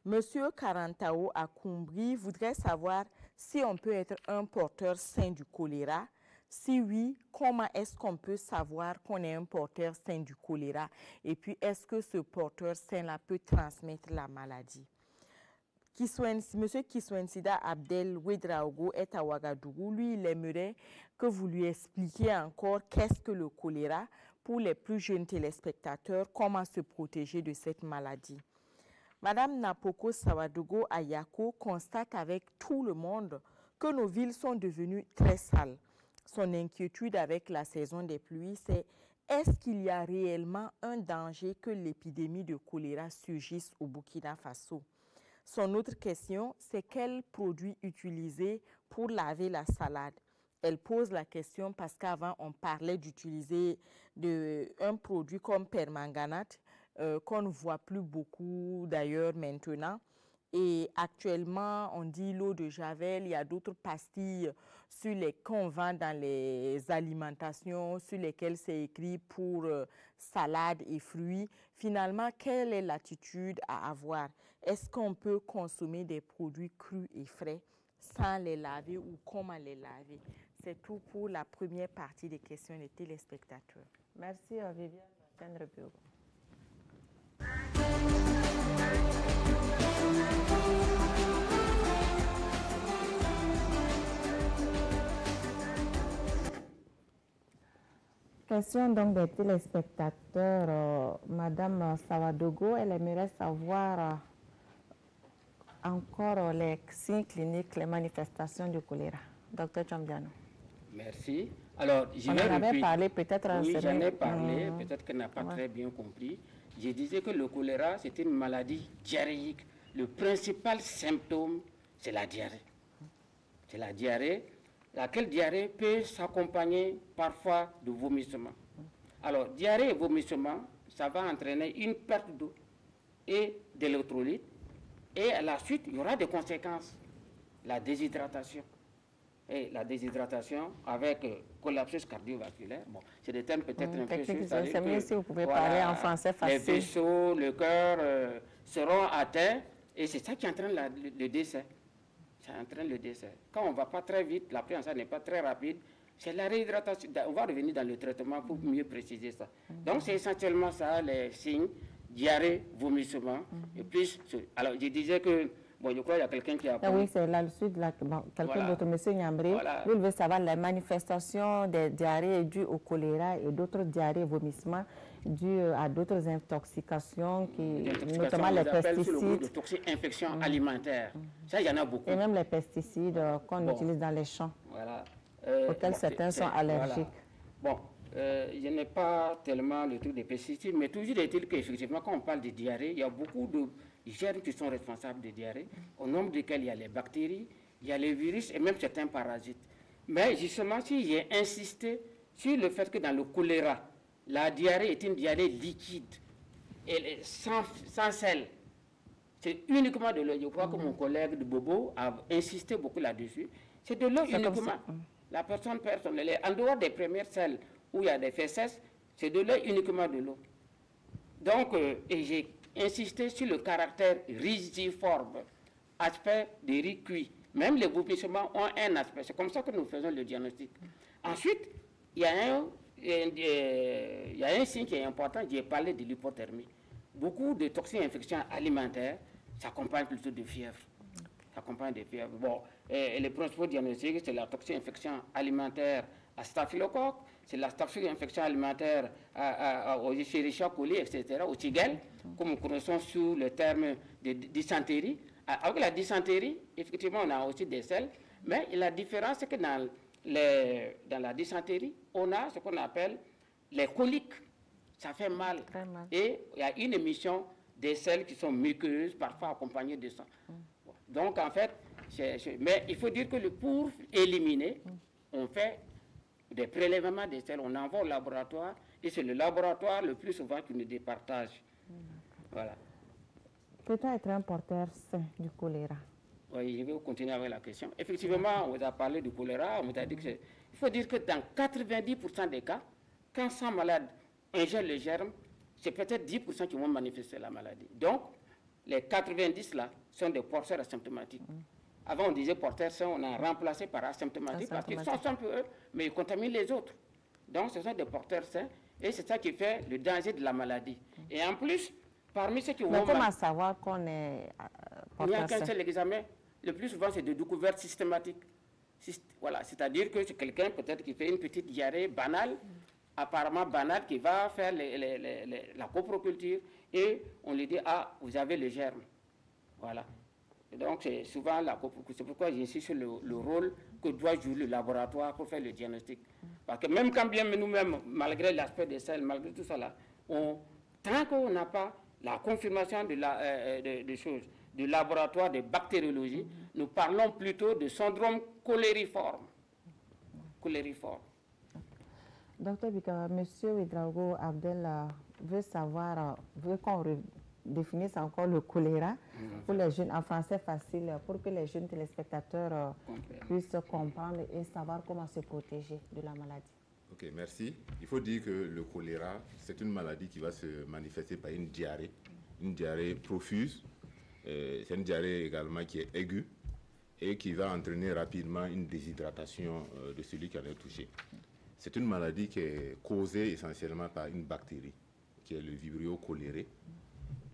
[SPEAKER 12] Monsieur Karantao à Koumbri voudrait savoir si on peut être un porteur sain du choléra. Si oui, comment est-ce qu'on peut savoir qu'on est un porteur sain du choléra? Et puis, est-ce que ce porteur sain-là peut transmettre la maladie? Monsieur Kiswensida Abdel Ouedraogo est à Ouagadougou. Lui, il aimerait que vous lui expliquiez encore qu'est-ce que le choléra pour les plus jeunes téléspectateurs, comment se protéger de cette maladie. Madame Napoko Sawadogo Ayako constate avec tout le monde que nos villes sont devenues très sales. Son inquiétude avec la saison des pluies, c'est est-ce qu'il y a réellement un danger que l'épidémie de choléra surgisse au Burkina Faso? Son autre question, c'est quel produit utiliser pour laver la salade? Elle pose la question parce qu'avant, on parlait d'utiliser un produit comme permanganate, qu'on ne voit plus beaucoup d'ailleurs maintenant. Et actuellement, on dit l'eau de Javel, il y a d'autres pastilles qu'on vend dans les alimentations, sur lesquelles c'est écrit pour salade et fruits. Finalement, quelle est l'attitude à avoir? Est-ce qu'on peut consommer des produits crus et frais sans les laver ou comment les laver? C'est tout pour la première partie des questions des téléspectateurs.
[SPEAKER 5] Merci Viviane Rebio. Question donc des téléspectateurs. Madame Sawadogo, elle aimerait savoir encore les signes cliniques, les manifestations du choléra. Docteur Chambiano.
[SPEAKER 7] Merci. Alors,
[SPEAKER 5] on en avait parlé peut-être.
[SPEAKER 7] Oui, j'en ai parlé, peut-être qu'elle n'a pas très bien compris. Je disais que le choléra, c'est une maladie diarrhéique. Le principal symptôme, c'est la diarrhée. C'est la diarrhée, laquelle diarrhée peut s'accompagner parfois de vomissements. Alors, diarrhée et vomissement, ça va entraîner une perte d'eau et d'électrolytes. Et à la suite, il y aura des conséquences. La déshydratation. Et la déshydratation avec collapsus cardiovasculaire. Bon, c'est des termes peut-être un peu sûrs.
[SPEAKER 5] C'est mieux si vous pouvez parler en français facile.
[SPEAKER 7] Les vaisseaux, le cœur seront atteints et c'est ça qui entraîne le décès. Ça entraîne le décès. Quand on ne va pas très vite, la prise en charge n'est pas très rapide, c'est la réhydratation. On va revenir dans le traitement pour mieux préciser ça. Donc c'est essentiellement ça, les signes, diarrhée, vomissement. Et plus, alors je disais que bon, je crois qu'il y a quelqu'un qui a...
[SPEAKER 5] Oui, c'est là-dessus, quelqu'un d'autre, M. Niambré. Lui, il veut savoir les manifestations des diarrhées dues au choléra et d'autres diarrhées, vomissements dues à d'autres intoxications, notamment les pesticides.
[SPEAKER 7] Les toxi-infections alimentaires. Ça, il y en a beaucoup.
[SPEAKER 5] Et même les pesticides qu'on utilise dans les champs, auxquels certains sont allergiques.
[SPEAKER 7] Bon, je n'ai pas tellement le truc des pesticides, mais toujours est-il qu'effectivement, quand on parle de diarrhée, il y a beaucoup de germes qui sont responsables de diarrhée, au nombre desquels il y a les bactéries, il y a les virus et même certains parasites. Mais justement, si j'ai insisté sur le fait que dans le choléra, la diarrhée est une diarrhée liquide, et sans sel, c'est uniquement de l'eau. Je crois que mon collègue de Bobo a insisté beaucoup là-dessus. C'est de l'eau uniquement. La personne personnelle, en dehors des premières selles où il y a des fesses, c'est de l'eau uniquement de l'eau. Donc, et j'ai insisté sur le caractère rigidiforme, aspect des riz cuits. Même les vomissements ont un aspect. C'est comme ça que nous faisons le diagnostic. Ensuite, il y a un signe qui est important, j'ai parlé de l'hypothermie. Beaucoup de toxines-infections alimentaires s'accompagnent plutôt de fièvre. S'accompagnent de fièvre. Bon, et les principaux diagnostics, c'est la toxine-infection alimentaire à staphylocoque, c'est la toxine-infection alimentaire au Escherichia coli, etc., au tigel, comme nous connaissons sous le terme de dysenterie. Avec la dysenterie, effectivement, on a aussi des selles, mais la différence, c'est que dans la dysenterie, on a ce qu'on appelle les coliques. Ça fait mal. Et il y a une émission des selles qui sont muqueuses, parfois accompagnées de sang. Donc, en fait, mais il faut dire que pour éliminer, on fait des prélèvements des selles, on envoie au laboratoire, et c'est le laboratoire le plus souvent qui nous départage. Voilà.
[SPEAKER 5] Peut-on être un porteur sain du choléra?
[SPEAKER 7] Oui, je vais continuer avec la question. Effectivement, on vous a parlé du choléra, on vous a dit que il faut dire que dans 90% des cas, quand 100 malades ingèrent le germe, c'est peut-être 10% qui vont manifester la maladie. Donc, les 90 là sont des porteurs asymptomatiques. Avant, on disait porteurs sains, on a remplacé par asymptomatiques parce qu'ils sont simples eux, mais ils contaminent les autres. Donc, ce sont des porteurs sains et c'est ça qui fait le danger de la maladie. Et en plus, parmi ceux qui vont...
[SPEAKER 5] Mais comment savoir qu'on est
[SPEAKER 7] Il n'y a qu'un seul examen. Le plus souvent, c'est de découverte systématique. Voilà, c'est-à-dire que c'est quelqu'un peut-être qui fait une petite diarrhée banale, apparemment banale, qui va faire la coproculture et on lui dit « Ah, vous avez le germe ». Voilà. Et donc, c'est souvent la coproculture. C'est pourquoi j'insiste sur le rôle que doit jouer le laboratoire pour faire le diagnostic. Parce que même quand bien nous-mêmes, malgré l'aspect des selles, malgré tout ça là, tant qu'on n'a pas la confirmation des choses, du laboratoire de bactériologie, nous parlons plutôt de syndrome cholériforme.
[SPEAKER 5] Docteur Bika, M. Ouedraogo Abdel veut qu'on redéfinisse encore le choléra pour les jeunes, en français facile, pour que les jeunes téléspectateurs puissent comprendre et savoir comment se protéger de la maladie.
[SPEAKER 6] Ok, merci. Il faut dire que le choléra, c'est une maladie qui va se manifester par une diarrhée profuse. C'est une diarrhée également qui est aiguë et qui va entraîner rapidement une déshydratation de celui qui en est touché. C'est une maladie qui est causée essentiellement par une bactérie, qui est le Vibrio cholerae,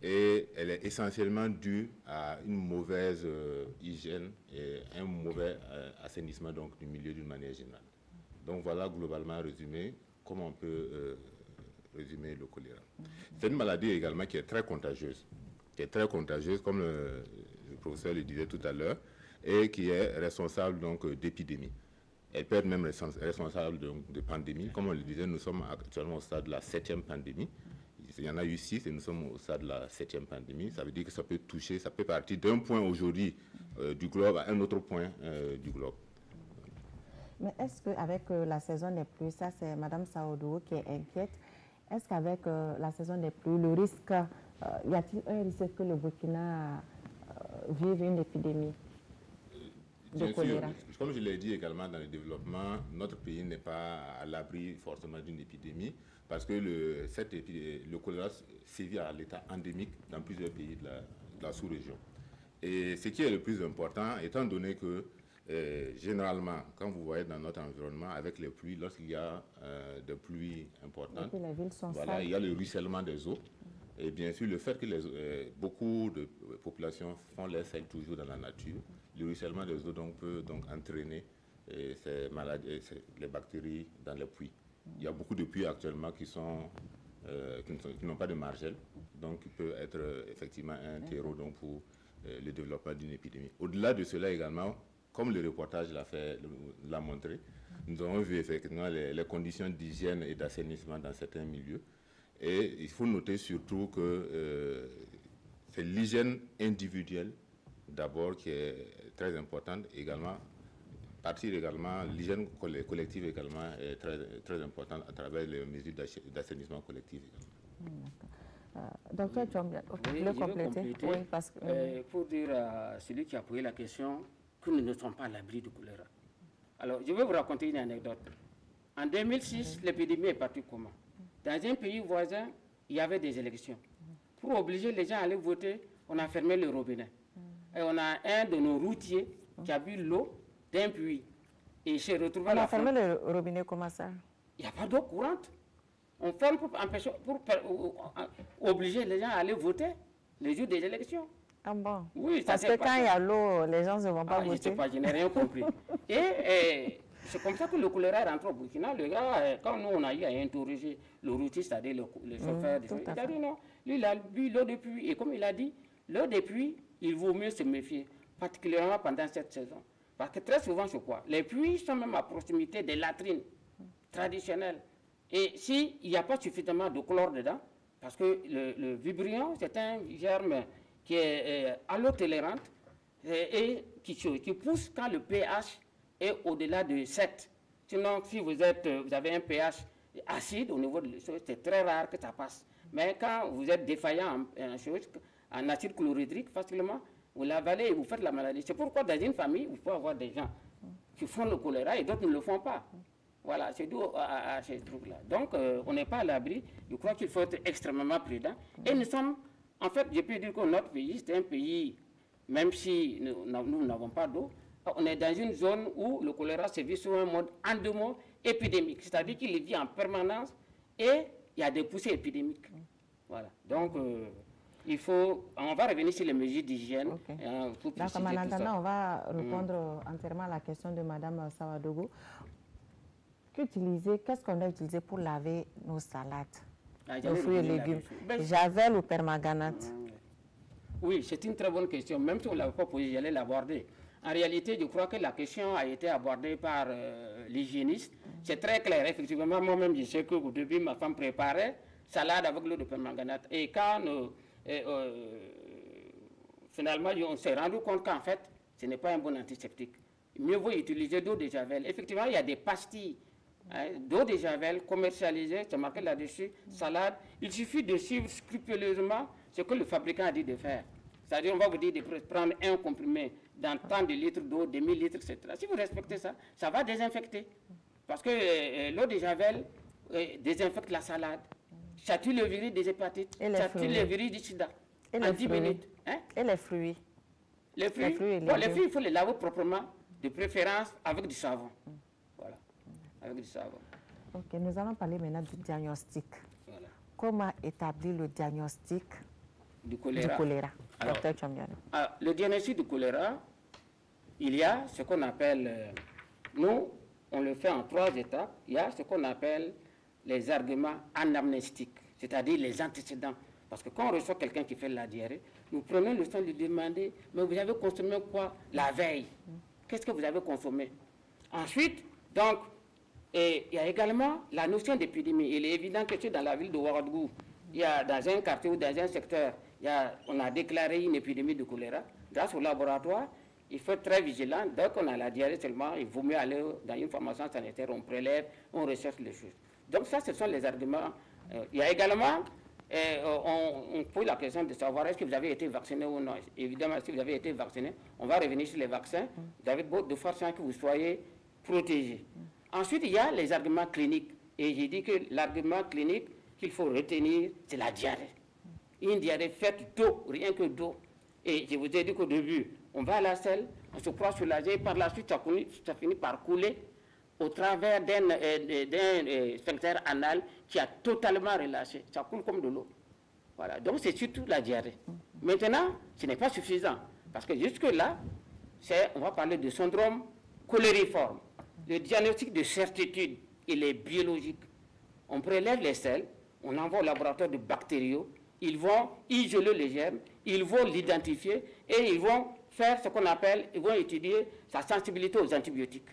[SPEAKER 6] et elle est essentiellement due à une mauvaise hygiène et un mauvais assainissement donc, du milieu d'une manière générale. Donc voilà globalement résumé comment on peut résumer le choléra. C'est une maladie également qui est très contagieuse, comme le professeur le disait tout à l'heure, et qui est responsable donc d'épidémies. Elle peut être même responsable de pandémies. Comme on le disait, nous sommes actuellement au stade de la 7e pandémie. Il y en a eu 6 et nous sommes au stade de la 7e pandémie. Ça veut dire que ça peut toucher, ça peut partir d'un point aujourd'hui du globe à un autre point du globe.
[SPEAKER 5] Mais est-ce qu'avec la saison des pluies, ça c'est Mme Saoudou qui est inquiète, est-ce qu'avec la saison des pluies, le risque, y a-t-il un risque que le Burkina vive une épidémie de choléra?
[SPEAKER 6] Comme je l'ai dit également dans le développement, notre pays n'est pas à l'abri forcément d'une épidémie parce que le choléra sévit à l'état endémique dans plusieurs pays de la sous-région. Et ce qui est le plus important, étant donné que généralement, quand vous voyez dans notre environnement, avec les pluies, lorsqu'il y a des pluies importantes, voilà, il y a le ruissellement des eaux. Et bien sûr, le fait que beaucoup de populations font les selles toujours dans la nature, le ruissellement des eaux donc, peut donc entraîner ces maladies, les bactéries dans les puits. Il y a beaucoup de puits actuellement qui n'ont pas de margelle, donc qui peut être effectivement un terreau donc, pour le développement d'une épidémie. Au-delà de cela également, comme le reportage l'a montré, nous avons vu effectivement les conditions d'hygiène et d'assainissement dans certains milieux. Et il faut noter surtout que c'est l'hygiène individuelle d'abord qui est très importante également. L'hygiène collective également est très, très importante à travers les mesures d'assainissement collectif.
[SPEAKER 5] Docteur Djombiat, vous voulez compléter? Oui, parce que,
[SPEAKER 7] pour dire à celui qui a posé la question que nous ne sommes pas à l'abri du choléra. Alors, je vais vous raconter une anecdote. En 2006, l'épidémie est partie comment? Dans un pays voisin, il y avait des élections. Pour obliger les gens à aller voter, on a fermé le robinet. Et on a un de nos routiers qui a bu l'eau d'un puits. Et il s'est retrouvé
[SPEAKER 5] on a fermé le robinet, comment ça?
[SPEAKER 7] Il n'y a pas d'eau courante. On ferme pour obliger les gens à aller voter les jours des élections.
[SPEAKER 5] Ah bon?
[SPEAKER 7] Oui,
[SPEAKER 5] parce que quand il y a l'eau, les gens ne vont pas voter.
[SPEAKER 7] Je ne sais pas, je n'ai rien compris. Et c'est comme ça que le choléra est rentré au Burkina. Le gars, quand nous on a eu à interroger le routier, c'est-à-dire le chauffeur, il a dit non, lui il a bu l'eau de pluie. Et comme il a dit, l'eau de pluie, il vaut mieux se méfier, particulièrement pendant cette saison. Parce que très souvent, c'est quoi? Les puits sont même à proximité des latrines traditionnelles. Et s'il n'y a pas suffisamment de chlore dedans, parce que le Vibrio, c'est un germe qui est allotolérante et qui pousse quand le pH est au-delà de 7. Sinon, si vous avez un pH acide au niveau de l'eau, c'est très rare que ça passe. Mais quand vous êtes défaillant en acide chlorhydrique, facilement, vous l'avalez et vous faites la maladie. C'est pourquoi dans une famille, vous pouvez avoir des gens qui font le choléra et d'autres ne le font pas. Voilà, c'est dû à ces trucs-là. Donc, on n'est pas à l'abri. Je crois qu'il faut être extrêmement prudent. Et nous sommes, en fait, je peux dire que notre pays, c'est un pays, même si nous n'avons pas d'eau, on est dans une zone où le choléra se vit sur un mode endémo-épidémique. C'est-à-dire qu'il vit en permanence et il y a des poussées épidémiques. Voilà. Donc, on va revenir sur les mesures d'hygiène.
[SPEAKER 5] Okay. D'accord, en attendant, on va répondre entièrement à la question de Mme Sawadogo. Qu'est-ce qu'on doit utiliser pour laver nos salades, nos fruits et légumes? Javel ou permanganate?
[SPEAKER 7] Oui, c'est une très bonne question. Même si on ne l'avait pas posée, j'allais l'aborder. En réalité, je crois que la question a été abordée par l'hygiéniste. C'est très clair, effectivement. Moi-même, je sais qu'au début, ma femme préparait salade avec l'eau de permanganate. Et quand finalement, on s'est rendu compte qu'en fait, ce n'est pas un bon antiseptique. Mieux vaut utiliser d'eau de javel. Effectivement, il y a des pastilles d'eau de javel commercialisées, c'est marqué là-dessus, salade. Il suffit de suivre scrupuleusement ce que le fabricant a dit de faire. C'est-à-dire, on va vous dire de prendre un comprimé dans tant de litres d'eau, 2000 litres, etc. Si vous respectez ça, ça va désinfecter. Parce que l'eau de javel désinfecte la salade, chatue le virus des hépatites, chatue le virus du sida en 10 minutes.
[SPEAKER 5] Et les fruits?
[SPEAKER 7] Les fruits, il faut les laver proprement, de préférence avec du savon. Voilà, avec du savon.
[SPEAKER 5] Ok, nous allons parler maintenant du diagnostic. Voilà. Comment établir le diagnostic du choléra?
[SPEAKER 7] Alors, le diagnostic du choléra, il y a ce qu'on appelle, nous, on le fait en 3 étapes. Il y a ce qu'on appelle les arguments anamnestiques, c'est-à-dire les antécédents. Parce que quand on reçoit quelqu'un qui fait la diarrhée, nous prenons le temps de lui demander, mais vous avez consommé quoi la veille? Qu'est-ce que vous avez consommé? Ensuite, donc, il y a également la notion d'épidémie. Il est évident que dans la ville de Ouagadougou, il y a dans un quartier ou dans un secteur, on a déclaré une épidémie de choléra. Grâce au laboratoire, il faut être très vigilant. Dès qu'on a la diarrhée seulement, il vaut mieux aller dans une formation sanitaire, on prélève, on recherche les choses. Donc ça, ce sont les arguments. Il y a également, on pose la question de savoir est-ce que vous avez été vacciné ou non. Évidemment, si vous avez été vacciné, on va revenir sur les vaccins. Vous avez de fortes chances que vous soyez protégé. Ensuite, il y a les arguments cliniques. Et j'ai dit que l'argument clinique qu'il faut retenir, c'est la diarrhée. Une diarrhée faite d'eau, rien que d'eau. Et je vous ai dit qu'au début, on va à la selle, on se croise soulagé, et par la suite, ça finit par couler au travers d'un sphincter anal qui a totalement relâché. Ça coule comme de l'eau. Voilà, donc c'est surtout la diarrhée. Maintenant, ce n'est pas suffisant, parce que jusque-là, on va parler de syndrome cholériforme. Le diagnostic de certitude, il est biologique. On prélève les selles, on envoie au laboratoire de bactériaux, ils vont isoler les germes, ils vont l'identifier et ils vont faire ce qu'on appelle, ils vont étudier sa sensibilité aux antibiotiques.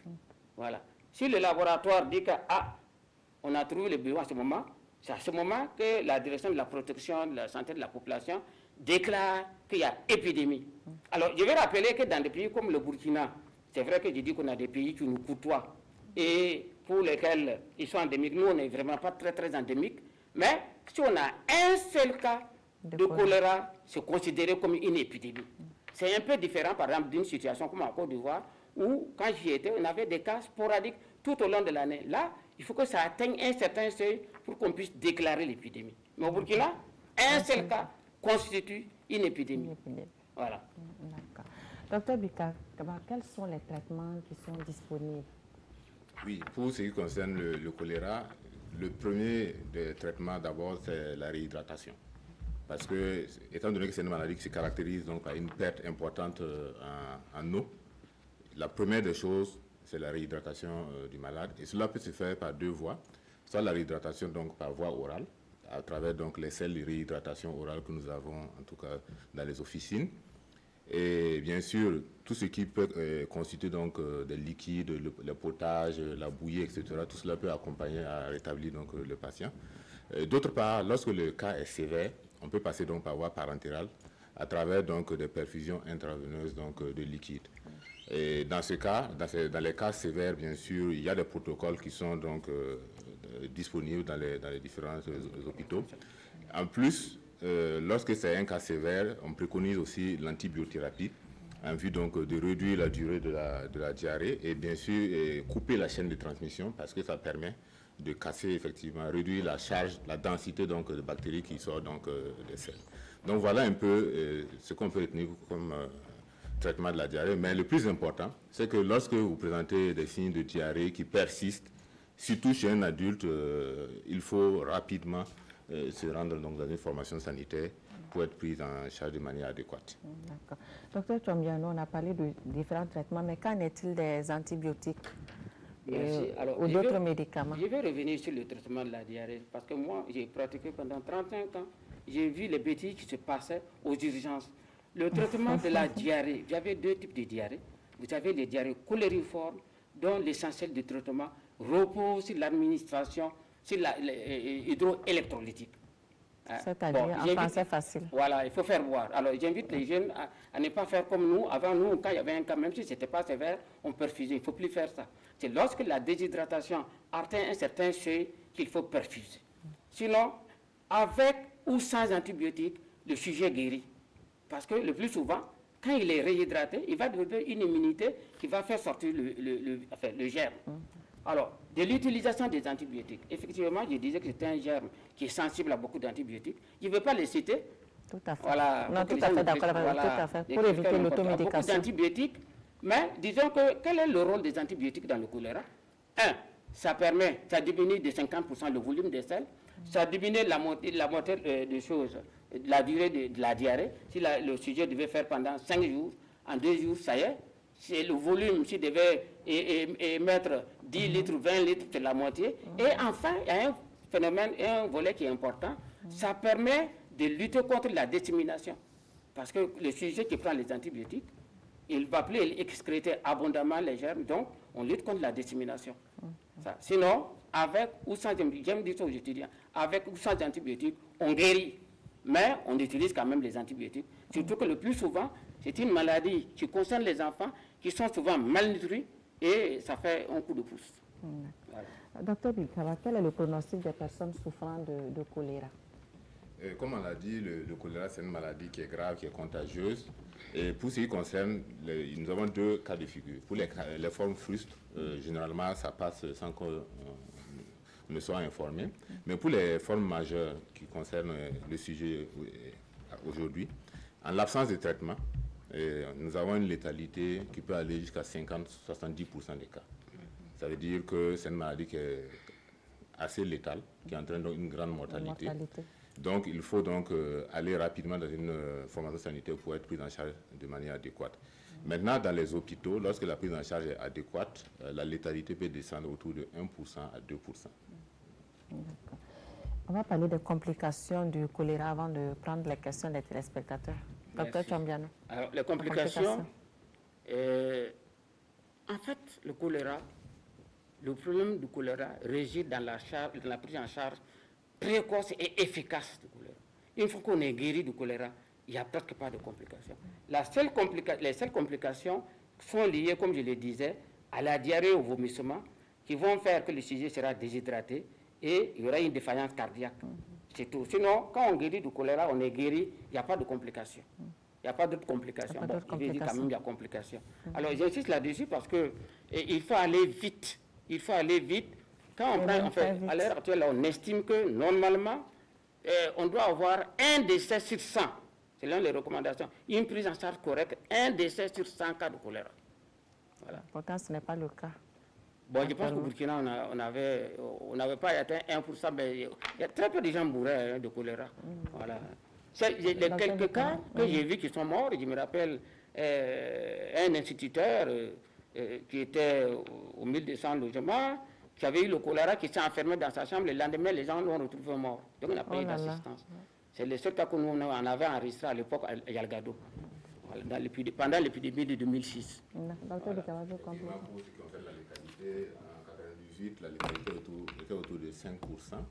[SPEAKER 7] Voilà. Si le laboratoire dit qu'on a trouvé le besoin à ce moment, c'est à ce moment que la direction de la protection de la santé de la population déclare qu'il y a épidémie. Alors, je vais rappeler que dans des pays comme le Burkina, c'est vrai que je dis qu'on a des pays qui nous côtoient et pour lesquels ils sont endémiques. Nous, on n'est vraiment pas très, très endémiques. Mais si on a un seul cas de choléra, c'est considéré comme une épidémie. C'est un peu différent, par exemple, d'une situation comme en Côte d'Ivoire, où, quand j'y étais, on avait des cas sporadiques tout au long de l'année. Là, il faut que ça atteigne un certain seuil pour qu'on puisse déclarer l'épidémie. Mais au Burkina, un seul cas constitue une épidémie. Voilà.
[SPEAKER 5] D'accord. Docteur Bika, quels sont les traitements qui sont disponibles?
[SPEAKER 6] Oui, pour ce qui concerne le choléra, le premier des traitements d'abord, c'est la réhydratation. Parce que, étant donné que c'est une maladie qui se caractérise donc par une perte importante en eau, la première des choses, c'est la réhydratation du malade. Et cela peut se faire par 2 voies. Soit la réhydratation donc par voie orale, à travers donc les selles de réhydratation orale que nous avons en tout cas dans les officines. Et bien sûr, tout ce qui peut constituer donc des liquides, le potage, la bouillie, etc., tout cela peut accompagner à rétablir donc le patient. D'autre part, lorsque le cas est sévère, on peut passer donc par voie parentérale à travers donc des perfusions intraveineuses donc de liquide. Et dans ce cas, dans les cas sévères, bien sûr, il y a des protocoles qui sont donc disponibles dans les différents hôpitaux. En plus, lorsque c'est un cas sévère, on préconise aussi l'antibiothérapie en vue donc de réduire la durée de la diarrhée et bien sûr couper la chaîne de transmission parce que ça permet de casser effectivement, réduire la charge, la densité donc de bactéries qui sortent donc des selles. Donc voilà un peu ce qu'on peut retenir comme traitement de la diarrhée. Mais le plus important, c'est que lorsque vous présentez des signes de diarrhée qui persistent, surtout chez un adulte, il faut rapidement se rendre donc dans une formation sanitaire pour être prise en charge de manière adéquate.
[SPEAKER 5] D'accord. Docteur Chombiano, on a parlé de différents traitements, mais qu'en est-il des antibiotiques ou d'autres médicaments?
[SPEAKER 7] Je vais revenir sur le traitement de la diarrhée, parce que moi, j'ai pratiqué pendant 35 ans, j'ai vu les bêtises qui se passaient aux urgences. Le traitement de la diarrhée, il y avait deux types de diarrhée. Vous avez les diarrhées cholériformes, dont l'essentiel du traitement repose sur l'administration, sur l'hydroélectrolytique.
[SPEAKER 5] C'est-à-dire, en français facile.
[SPEAKER 7] Voilà, il faut faire boire. Alors, j'invite les jeunes à ne pas faire comme nous. Avant, nous, quand il y avait un cas, même si ce n'était pas sévère, on perfusait. Il ne faut plus faire ça. C'est lorsque la déshydratation atteint un certain seuil qu'il faut perfuser. Sinon, avec ou sans antibiotiques, le sujet guérit. Parce que le plus souvent, quand il est réhydraté, il va développer une immunité qui va faire sortir le germe. Alors, de l'utilisation des antibiotiques, effectivement, je disais que c'est un germe qui est sensible à beaucoup d'antibiotiques. Je ne veux pas les citer.
[SPEAKER 5] Tout à fait.
[SPEAKER 7] Voilà,
[SPEAKER 5] non, tout à fait d'accord avec vous, tout à fait. Pour éviter l'automédication.
[SPEAKER 7] Beaucoup d'antibiotiques, mais disons que quel est le rôle des antibiotiques dans le choléra? Ça diminue de 50% le volume des selles, ça diminue la moitié de choses, la durée de la diarrhée. Si le sujet devait faire pendant 5 jours, en 2 jours, ça y est, c'est le volume, s'il devait émettre 10 litres, 20 litres, c'est la moitié. Et enfin, il y a un phénomène, un volet qui est important, ça permet de lutter contre la dissémination. Parce que le sujet qui prend les antibiotiques, il va plus excréter abondamment les germes, donc on lutte contre la dissémination. Ça. Sinon, avec ou sans, j'aime dire ça aux étudiants, avec ou sans antibiotiques, on guérit. Mais on utilise quand même les antibiotiques. Surtout que le plus souvent, c'est une maladie qui concerne les enfants qui sont souvent malnutris et ça fait un coup de pouce.
[SPEAKER 5] Voilà. Docteur Bilkaba, quel est le pronostic des personnes souffrant de choléra?
[SPEAKER 6] Comme on l'a dit, le choléra, c'est une maladie qui est grave, qui est contagieuse. Et pour ce qui concerne, nous avons 2 cas de figure. Pour les formes frustes, généralement, ça passe sans qu'on ne soit informé. Mais pour les formes majeures qui concernent le sujet aujourd'hui, en l'absence de traitement, nous avons une létalité qui peut aller jusqu'à 50-70% des cas. Ça veut dire que c'est une maladie qui est assez létale, qui entraîne donc une grande mortalité. Donc, il faut donc aller rapidement dans une formation sanitaire pour être pris en charge de manière adéquate. Maintenant, dans les hôpitaux, lorsque la prise en charge est adéquate, la létalité peut descendre autour de 1% à 2%.
[SPEAKER 5] On va parler des complications du choléra avant de prendre les questions des téléspectateurs. Docteur Chombiano.
[SPEAKER 7] Alors, les complications, en fait, le choléra, le problème du choléra réside dans la prise en charge précoce et efficace du choléra. Une fois qu'on est guéri du choléra, il n'y a presque pas de complications. Les seules complications sont liées, comme je le disais, à la diarrhée au vomissement, qui vont faire que le sujet sera déshydraté et il y aura une défaillance cardiaque. C'est tout. Sinon, quand on guérit du choléra, on est guéri, il n'y a pas de complications. Il n'y a pas d'autres complications. Bon, je vais dire quand même qu'il y a complications. Alors, j'insiste là-dessus parce qu'il faut aller vite. Il faut aller vite. Quand on prend, à l'heure actuelle, on estime que normalement, on doit avoir un décès sur 100. C'est l'une des recommandations. Une prise en charge correcte, un décès sur 100 cas de choléra. Voilà.
[SPEAKER 5] Pourtant, ce n'est pas le cas.
[SPEAKER 7] Bon, je pense qu'au Burkina, on n'avait pas atteint 1%, mais il y a très peu de gens mouraient de choléra. Voilà. Les quelques cas que j'ai vus qui sont morts, je me rappelle un instituteur qui était au 1200 logements, qui avait eu le choléra, qui s'est enfermé dans sa chambre. Le lendemain, les gens l'ont retrouvé mort. Donc, on n'a pas eu d'assistance. C'est le seul cas que nous on avait enregistré à l'époque à Yalgado, pendant l'épidémie de 2006.
[SPEAKER 6] Pour ce qui concerne la létalité, en 1998, la létalité était autour de 5%,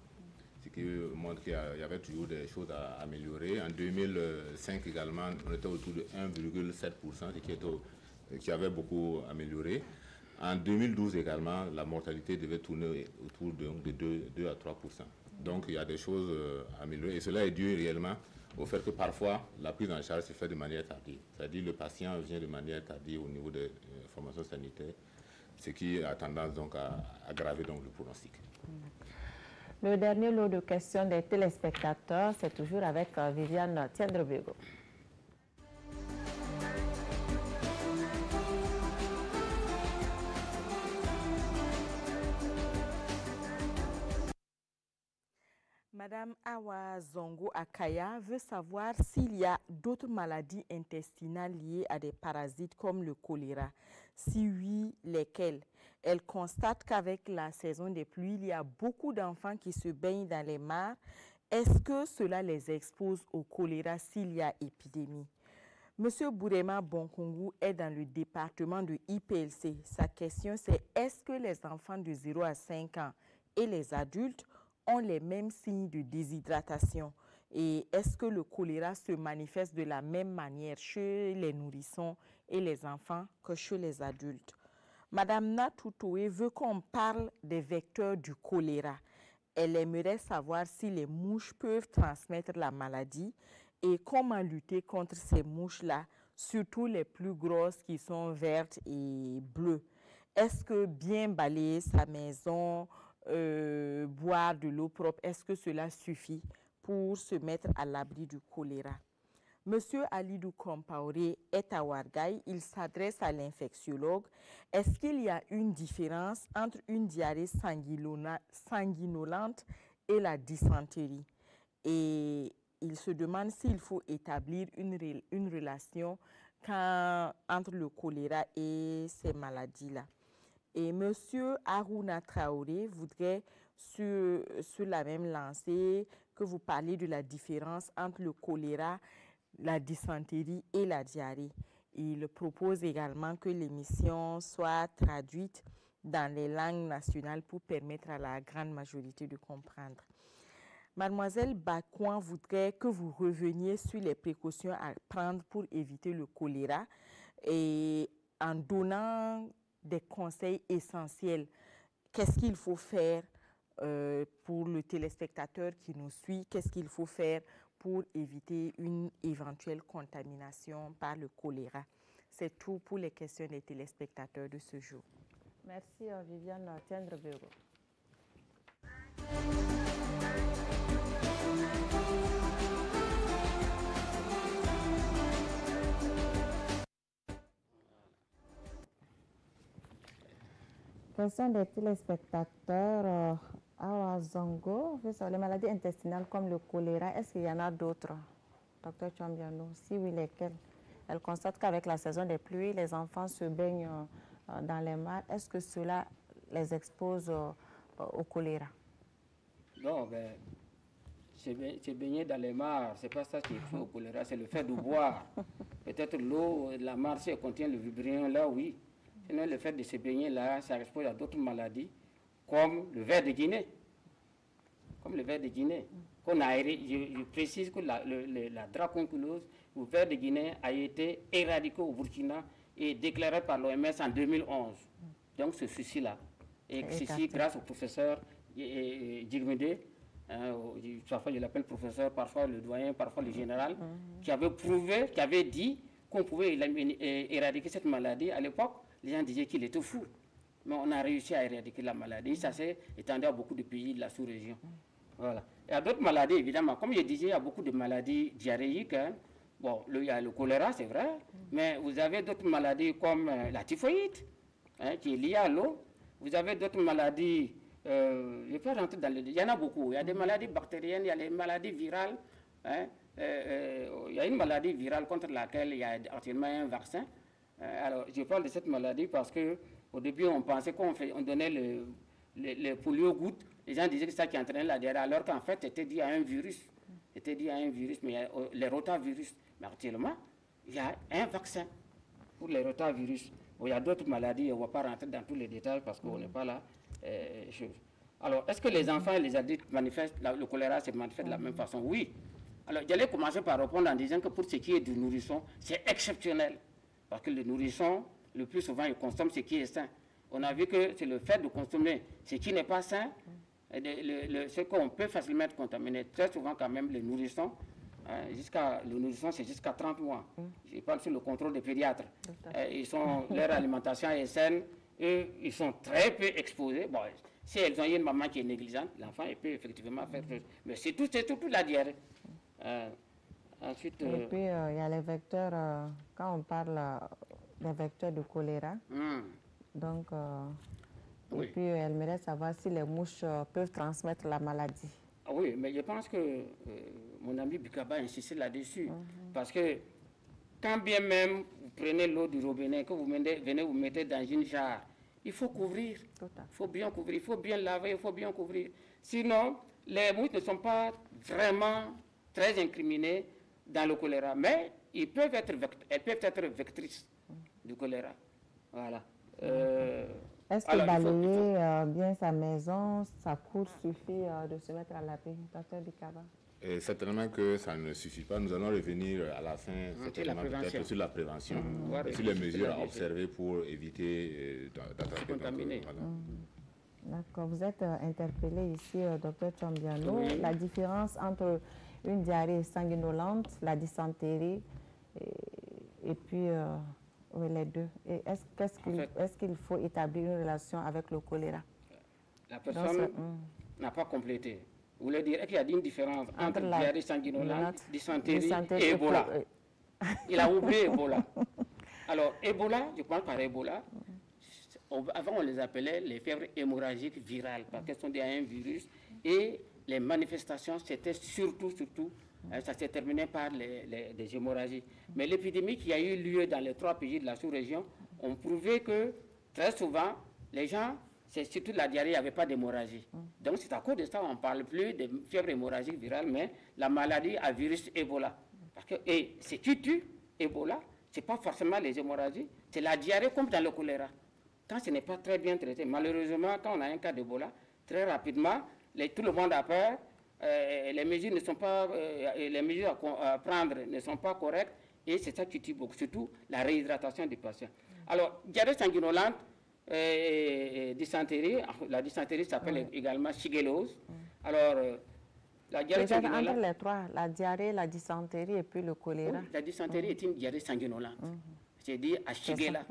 [SPEAKER 6] ce qui montre qu'il y avait toujours des choses à améliorer. En 2005 également, on était autour de 1,7%, ce qui avait beaucoup amélioré. En 2012 également, la mortalité devait tourner autour de 2 à 3%. Donc il y a des choses à améliorer et cela est dû réellement au fait que parfois la prise en charge se fait de manière tardive. C'est-à-dire le patient vient de manière tardive au niveau des formations sanitaires, ce qui a tendance donc à aggraver donc le pronostic.
[SPEAKER 5] Le dernier lot de questions des téléspectateurs, c'est toujours avec Viviane Tiendrebego.
[SPEAKER 12] Madame Awa Zongo Akaya veut savoir s'il y a d'autres maladies intestinales liées à des parasites comme le choléra. Si oui, lesquelles? Elle constate qu'avec la saison des pluies, il y a beaucoup d'enfants qui se baignent dans les mares. Est-ce que cela les expose au choléra s'il y a épidémie? Monsieur Bourema Bonkongu est dans le département de IPLC. Sa question c'est: est-ce que les enfants de 0 à 5 ans et les adultes ont les mêmes signes de déshydratation? Et est-ce que le choléra se manifeste de la même manière chez les nourrissons et les enfants que chez les adultes? Madame Natoutoé veut qu'on parle des vecteurs du choléra. Elle aimerait savoir si les mouches peuvent transmettre la maladie et comment lutter contre ces mouches-là, surtout les plus grosses qui sont vertes et bleues. Est-ce que bien balayer sa maison, boire de l'eau propre, est-ce que cela suffit pour se mettre à l'abri du choléra? Monsieur Alidou Kompaoré est à Ouarghaï, il s'adresse à l'infectiologue. Est-ce qu'il y a une différence entre une diarrhée sanguinolente et la dysenterie? Et il se demande s'il faut établir une relation entre le choléra et ces maladies-là. Et monsieur Aruna Traoré voudrait, sur la même lancée, que vous parliez de la différence entre le choléra, la dysenterie et la diarrhée. Il propose également que l'émission soit traduite dans les langues nationales pour permettre à la grande majorité de comprendre. Mademoiselle Bakouan voudrait que vous reveniez sur les précautions à prendre pour éviter le choléra et en donnant des conseils essentiels. Qu'est-ce qu'il faut faire pour le téléspectateur qui nous suit? Qu'est-ce qu'il faut faire pour éviter une éventuelle contamination par le choléra? C'est tout pour les questions des téléspectateurs de ce jour.
[SPEAKER 5] Merci Viviane Tiendre-Béraud. Question des téléspectateurs. Awa Zongo, les maladies intestinales comme le choléra, est-ce qu'il y en a d'autres, docteur Chambiano? Si oui, lesquelles? Elle constate qu'avec la saison des pluies, les enfants se baignent dans les mares. Est-ce que cela les expose au choléra?
[SPEAKER 7] Non, ben, se baigner dans les mares, ce n'est pas ça qui expose au choléra, c'est le fait de boire. Peut-être l'eau, la mare, si elle contient le vibrio, là, oui. Sinon, le fait de se baigner là, ça expose à d'autres maladies, comme le ver de Guinée. Comme le ver de Guinée. Qu'on a, je précise que la dracunculose, le ver de Guinée, a été éradiqué au Burkina et déclaré par l'OMS en 2011. Donc, ce souci-là. Et ceci, grâce au professeur Djigmede, parfois je l'appelle professeur, parfois le doyen, parfois le général, qui avait prouvé, qui avait dit qu'on pouvait éradiquer cette maladie. À l'époque, les gens disaient qu'il était fou. Mais on a réussi à éradiquer la maladie. Ça s'est étendu à beaucoup de pays de la sous-région. Voilà. Il y a d'autres maladies, évidemment. Comme je disais, il y a beaucoup de maladies diarrhéiques. Hein. Bon, il y a le choléra, c'est vrai. Mais vous avez d'autres maladies comme la typhoïde, hein, qui est liée à l'eau. Vous avez d'autres maladies, je ne vais pas rentrer dans il y en a beaucoup. Il y a des maladies bactériennes, il y a les maladies virales. Hein. Il y a une maladie virale contre laquelle il y a actuellement un vaccin. Alors, je parle de cette maladie parce qu'au début, on pensait qu'on donnait le polio-gouttes. Les gens disaient que c'est ça qui entraînait la diarrhée, alors qu'en fait, c'était dû à un virus. C'était dû à un virus, mais il y a les rotavirus. Mais actuellement, il y a un vaccin pour les rotavirus. Bon, il y a d'autres maladies, on ne va pas rentrer dans tous les détails parce qu'on n'est pas là. Alors, est-ce que les enfants et les adultes manifestent, le choléra se manifeste de la même façon? Oui. Alors, j'allais commencer par répondre en disant que pour ce qui est du nourrisson, c'est exceptionnel. Parce que le nourrisson, le plus souvent, il consomme ce qui est sain. On a vu que c'est le fait de consommer ce qui n'est pas sain, ce qu'on peut facilement être contaminé. Très souvent, quand même, les nourrissons, le nourrisson, c'est jusqu'à 30 mois. Je parle sur le contrôle des pédiatres. Leur alimentation est saine et ils sont très peu exposés. Bon, si elles ont une maman qui est négligente, l'enfant peut effectivement faire chose. Mais c'est tout la diarrhée. Ensuite,
[SPEAKER 5] et puis, il y a les vecteurs, quand on parle des vecteurs de choléra, donc, et puis elle aimerait savoir si les mouches peuvent transmettre la maladie.
[SPEAKER 7] Oui, mais je pense que mon ami Bikaba a insisté là-dessus. Parce que quand bien même vous prenez l'eau du robinet, que vous venez vous mettez dans une jarre, il faut couvrir. Il faut bien couvrir, il faut bien laver, il faut bien couvrir. Sinon, les mouches ne sont pas vraiment très incriminées dans le choléra, mais elles peuvent être vectrices du choléra. Voilà.
[SPEAKER 5] Est-ce que balayer bien sa maison, sa cour suffit de se mettre à l'abri, Dr Bikaba?
[SPEAKER 6] Certainement que ça ne suffit pas. Nous allons revenir à la fin peut-être sur la prévention et sur les mesures à observer pour éviter d'attraper.
[SPEAKER 5] D'accord. Vous êtes interpellé ici, Dr Chambiano. Oui. La différence entre une diarrhée sanguinolente, la dysentérie et puis les deux. Est-ce qu'il faut établir une relation avec le choléra?
[SPEAKER 7] La personne n'a pas complété. Vous voulez dire qu'il y a une différence entre diarrhée sanguinolente, dysentérie et Ebola. Il a oublié Ebola. Alors, Ebola, je pense par Ebola, avant on les appelait les fièvres hémorragiques virales, parce qu'elles sont liées à un virus, et les manifestations, c'était surtout, ça s'est terminé par des hémorragies. Mais l'épidémie qui a eu lieu dans les 3 pays de la sous-région ont prouvé que très souvent, les gens, c'est surtout la diarrhée, il n'y avait pas d'hémorragie. Donc c'est à cause de ça qu'on ne parle plus de fièvre hémorragique virale, mais la maladie à virus Ebola. Parce que, et ce qui tue Ebola, ce n'est pas forcément les hémorragies, c'est la diarrhée comme dans le choléra. Quand ce n'est pas très bien traité, malheureusement, quand on a un cas d'Ebola, très rapidement, tout le monde a peur, les mesures ne sont pas, les mesures à prendre ne sont pas correctes, et c'est ça qui tue beaucoup, surtout la réhydratation du patient. Alors, diarrhée sanguinolente, dysentérie, la dysentérie s'appelle également shigellose. Alors, la diarrhée sanguinolente...
[SPEAKER 5] Entre les trois, la diarrhée, la dysentérie et puis le choléra.
[SPEAKER 7] Oui, la dysentérie est une diarrhée sanguinolente. C'est-à-dire à Shigella.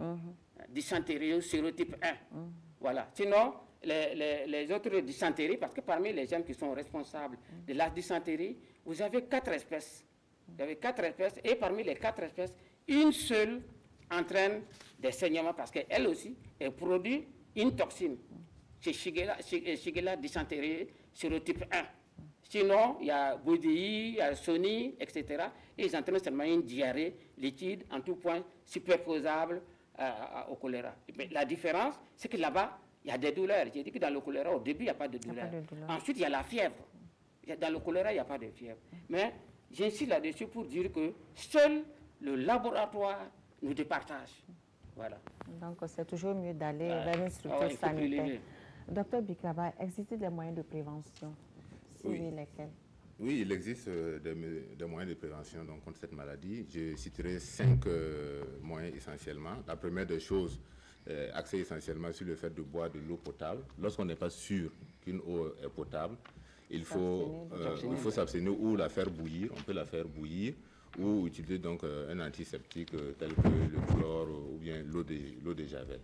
[SPEAKER 7] Dysentérie sérotype 1. Voilà. Sinon, les autres dysentéries, parce que parmi les gens qui sont responsables de la dysentérie, vous avez 4 espèces. Vous avez 4 espèces, et parmi les 4 espèces, une seule entraîne des saignements, parce qu'elle aussi, elle produit une toxine. C'est Shigella dysentérie sérotype 1. Sinon, il y a BDI, il y a Sony, etc. Et ils entraînent seulement une diarrhée liquide, en tout point, superposable au choléra. Mais la différence, c'est que là-bas, il y a des douleurs. J'ai dit que dans le choléra, au début, il n'y a pas de douleur. Ensuite, il y a la fièvre. Dans le choléra, il n'y a pas de fièvre. Mais j'insiste là-dessus pour dire que seul le laboratoire nous départage. Voilà.
[SPEAKER 5] Donc, c'est toujours mieux d'aller vers une structure sanitaire. Docteur Bikaba, existe des moyens de prévention? Oui, lesquels?
[SPEAKER 6] Oui, il existe des moyens de prévention donc, contre cette maladie. Je citerai 5 moyens essentiellement. La première des choses, axée essentiellement sur le fait de boire de l'eau potable. Lorsqu'on n'est pas sûr qu'une eau est potable, il faut s'abstenir ou la faire bouillir. On peut la faire bouillir ou utiliser donc un antiseptique tel que le chlore ou bien l'eau de javel.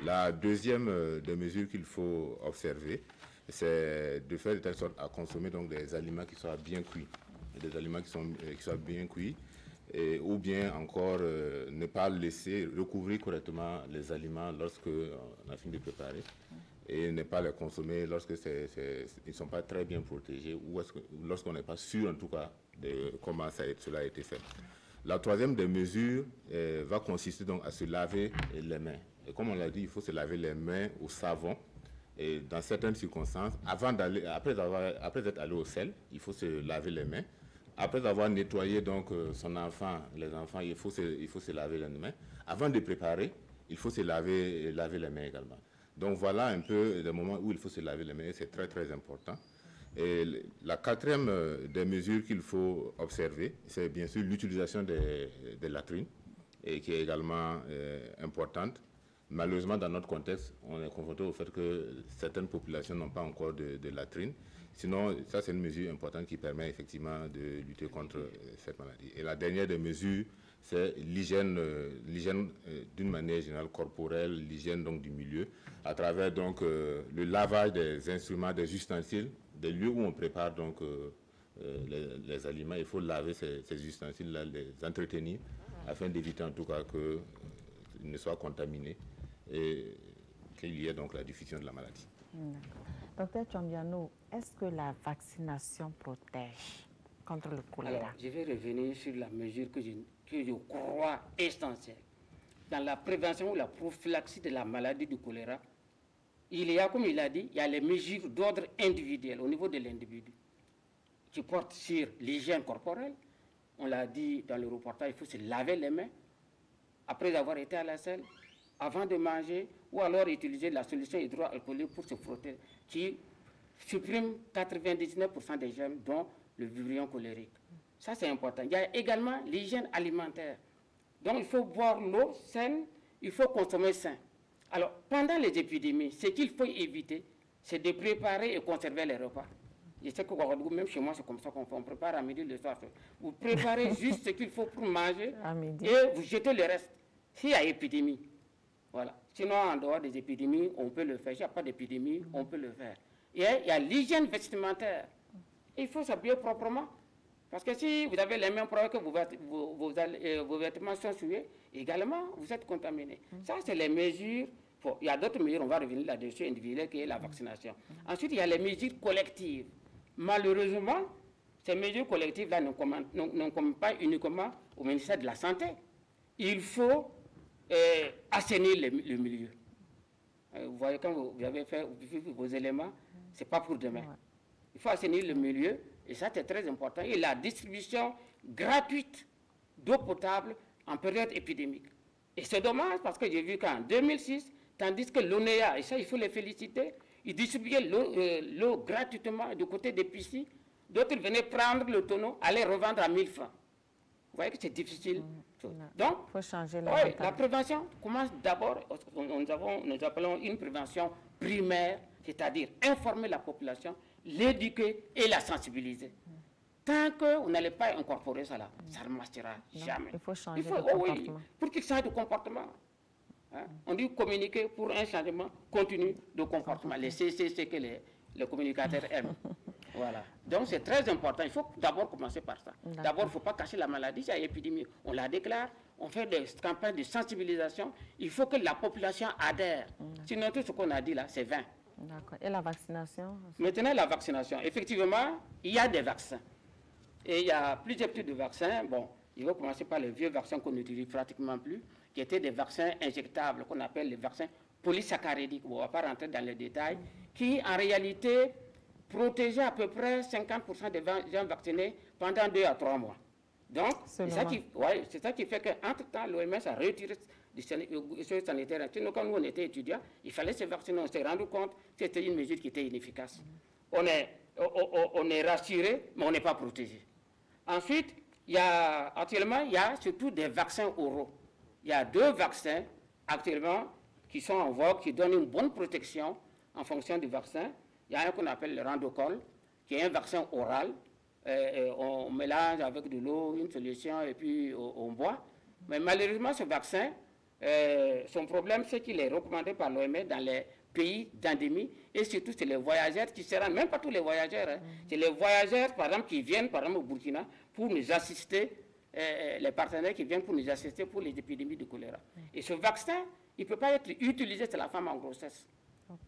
[SPEAKER 6] La deuxième des mesures qu'il faut observer, c'est de faire de telle sorte à consommer donc des aliments qui soient bien cuits, des aliments qui soient bien cuits, ou bien encore ne pas laisser recouvrir correctement les aliments lorsque on a fini de préparer, et ne pas les consommer lorsque ils ne sont pas très bien protégés ou lorsqu'on n'est pas sûr en tout cas de comment cela a été fait. La troisième des mesures va consister donc à se laver les mains. Et comme on l'a dit, il faut se laver les mains au savon. Et dans certaines circonstances, après être allé au sel, il faut se laver les mains. Après avoir nettoyé donc les enfants, il faut se laver les mains. Avant de préparer, il faut se laver les mains également. Donc voilà un peu les moments où il faut se laver les mains, c'est très très important. Et la quatrième des mesures qu'il faut observer, c'est bien sûr l'utilisation des latrines, et qui est également importante. Malheureusement, dans notre contexte, on est confronté au fait que certaines populations n'ont pas encore de latrines. Sinon, ça, c'est une mesure importante qui permet effectivement de lutter contre cette maladie. Et la dernière des mesures, c'est l'hygiène d'une manière générale corporelle, l'hygiène donc du milieu, à travers donc le lavage des instruments, des ustensiles, des lieux où on prépare donc les aliments. Il faut laver ces ustensiles-là, les entretenir, afin d'éviter en tout cas qu'ils ne soient contaminés et qu'il y ait donc la diffusion de la maladie.
[SPEAKER 5] Docteur Tchombiano, est-ce que la vaccination protège contre le choléra?
[SPEAKER 7] Alors, je vais revenir sur la mesure que je crois essentielle. Dans la prévention ou la prophylaxie de la maladie du choléra, il y a, comme il a dit, il y a les mesures d'ordre individuel au niveau de l'individu qui portent sur l'hygiène corporelle. On l'a dit dans le reportage, il faut se laver les mains après avoir été à la selle, avant de manger, ou alors utiliser la solution hydroalcoolique pour se frotter, qui supprime 99% des germes, dont le vibrio cholérique. Ça, c'est important. Il y a également l'hygiène alimentaire. Donc, il faut boire l'eau saine, il faut consommer sain. Alors, pendant les épidémies, ce qu'il faut éviter, c'est de préparer et conserver les repas. Je sais que même chez moi, c'est comme ça qu'on fait. On prépare à midi, le soir. Vous préparez juste ce qu'il faut pour manger et vous jetez le reste. S'il y a épidémie, voilà. Sinon, en dehors des épidémies, on peut le faire. S'il n'y a pas d'épidémie, on peut le faire. Et il y a l'hygiène vestimentaire. Il faut s'habiller proprement. Parce que si vous avez les mêmes problèmes que vos vêtements sont souillés, également, vous êtes contaminé. Ça, c'est les mesures. Il y a d'autres mesures, on va revenir là-dessus, individuelles, qui est la vaccination. Ensuite, il y a les mesures collectives. Malheureusement, ces mesures collectives-là ne commandent pas uniquement au ministère de la Santé. Il faut assainir le milieu. Vous voyez, quand vous avez fait vos éléments, ce n'est pas pour demain. Il faut assainir le milieu, et ça, c'est très important. Et la distribution gratuite d'eau potable en période épidémique. Et c'est dommage, parce que j'ai vu qu'en 2006, tandis que l'ONEA, et ça, il faut les féliciter, ils distribuaient l'eau gratuitement du côté des piscines. D'autres venaient prendre le tonneau, aller revendre à 1000 francs. Vous voyez que c'est difficile. Donc,
[SPEAKER 5] faut changer
[SPEAKER 7] la prévention commence d'abord, nous appelons une prévention primaire, c'est-à-dire informer la population, l'éduquer et la sensibiliser. Tant que vous n'allez pas incorporer ça là, ça ne marchera jamais.
[SPEAKER 5] Il faut changer de comportement.
[SPEAKER 7] Pour qu'il change de comportement. Hein? On dit communiquer pour un changement continu de comportement. Les CCC que les communicateurs aiment. Voilà. Donc c'est très important. Il faut d'abord commencer par ça. D'abord, il ne faut pas cacher la maladie. S'il y a épidémie, on la déclare. On fait des campagnes de sensibilisation. Il faut que la population adhère. Sinon, tout ce qu'on a dit là, c'est vain.
[SPEAKER 5] D'accord. Et la vaccination?
[SPEAKER 7] Maintenant, la vaccination. Effectivement, il y a des vaccins. Et il y a plusieurs types de vaccins. Bon, il va commencer par les vieux vaccins qu'on n'utilise pratiquement plus, qui étaient des vaccins injectables, qu'on appelle les vaccins polysaccharidiques. On ne va pas rentrer dans les détails, qui en réalité protégeaient à peu près 50% des gens vaccinés pendant 2 à 3 mois. Donc, c'est ça qui fait qu'entre-temps, l'OMS a retiré des mesures sanitaires. Sinon, quand nous, on était étudiants, il fallait se vacciner. On s'est rendu compte que c'était une mesure qui était inefficace. On est rassuré, mais on n'est pas protégé. Ensuite, actuellement, il y a surtout des vaccins oraux. Il y a 2 vaccins actuellement qui sont en vogue, qui donnent une bonne protection en fonction du vaccin. Il y a un qu'on appelle le Randocol, qui est un vaccin oral. On mélange avec de l'eau, une solution, et puis on boit. Mais malheureusement, ce vaccin, son problème, c'est qu'il est recommandé par l'OMS dans les pays d'endémie, et surtout, c'est les voyageurs qui se rendent, même pas tous les voyageurs, hein, c'est les voyageurs, par exemple, qui viennent, par exemple, au Burkina, pour nous assister, les partenaires qui viennent pour nous assister pour les épidémies de choléra. Et ce vaccin, il ne peut pas être utilisé sur la femme en grossesse.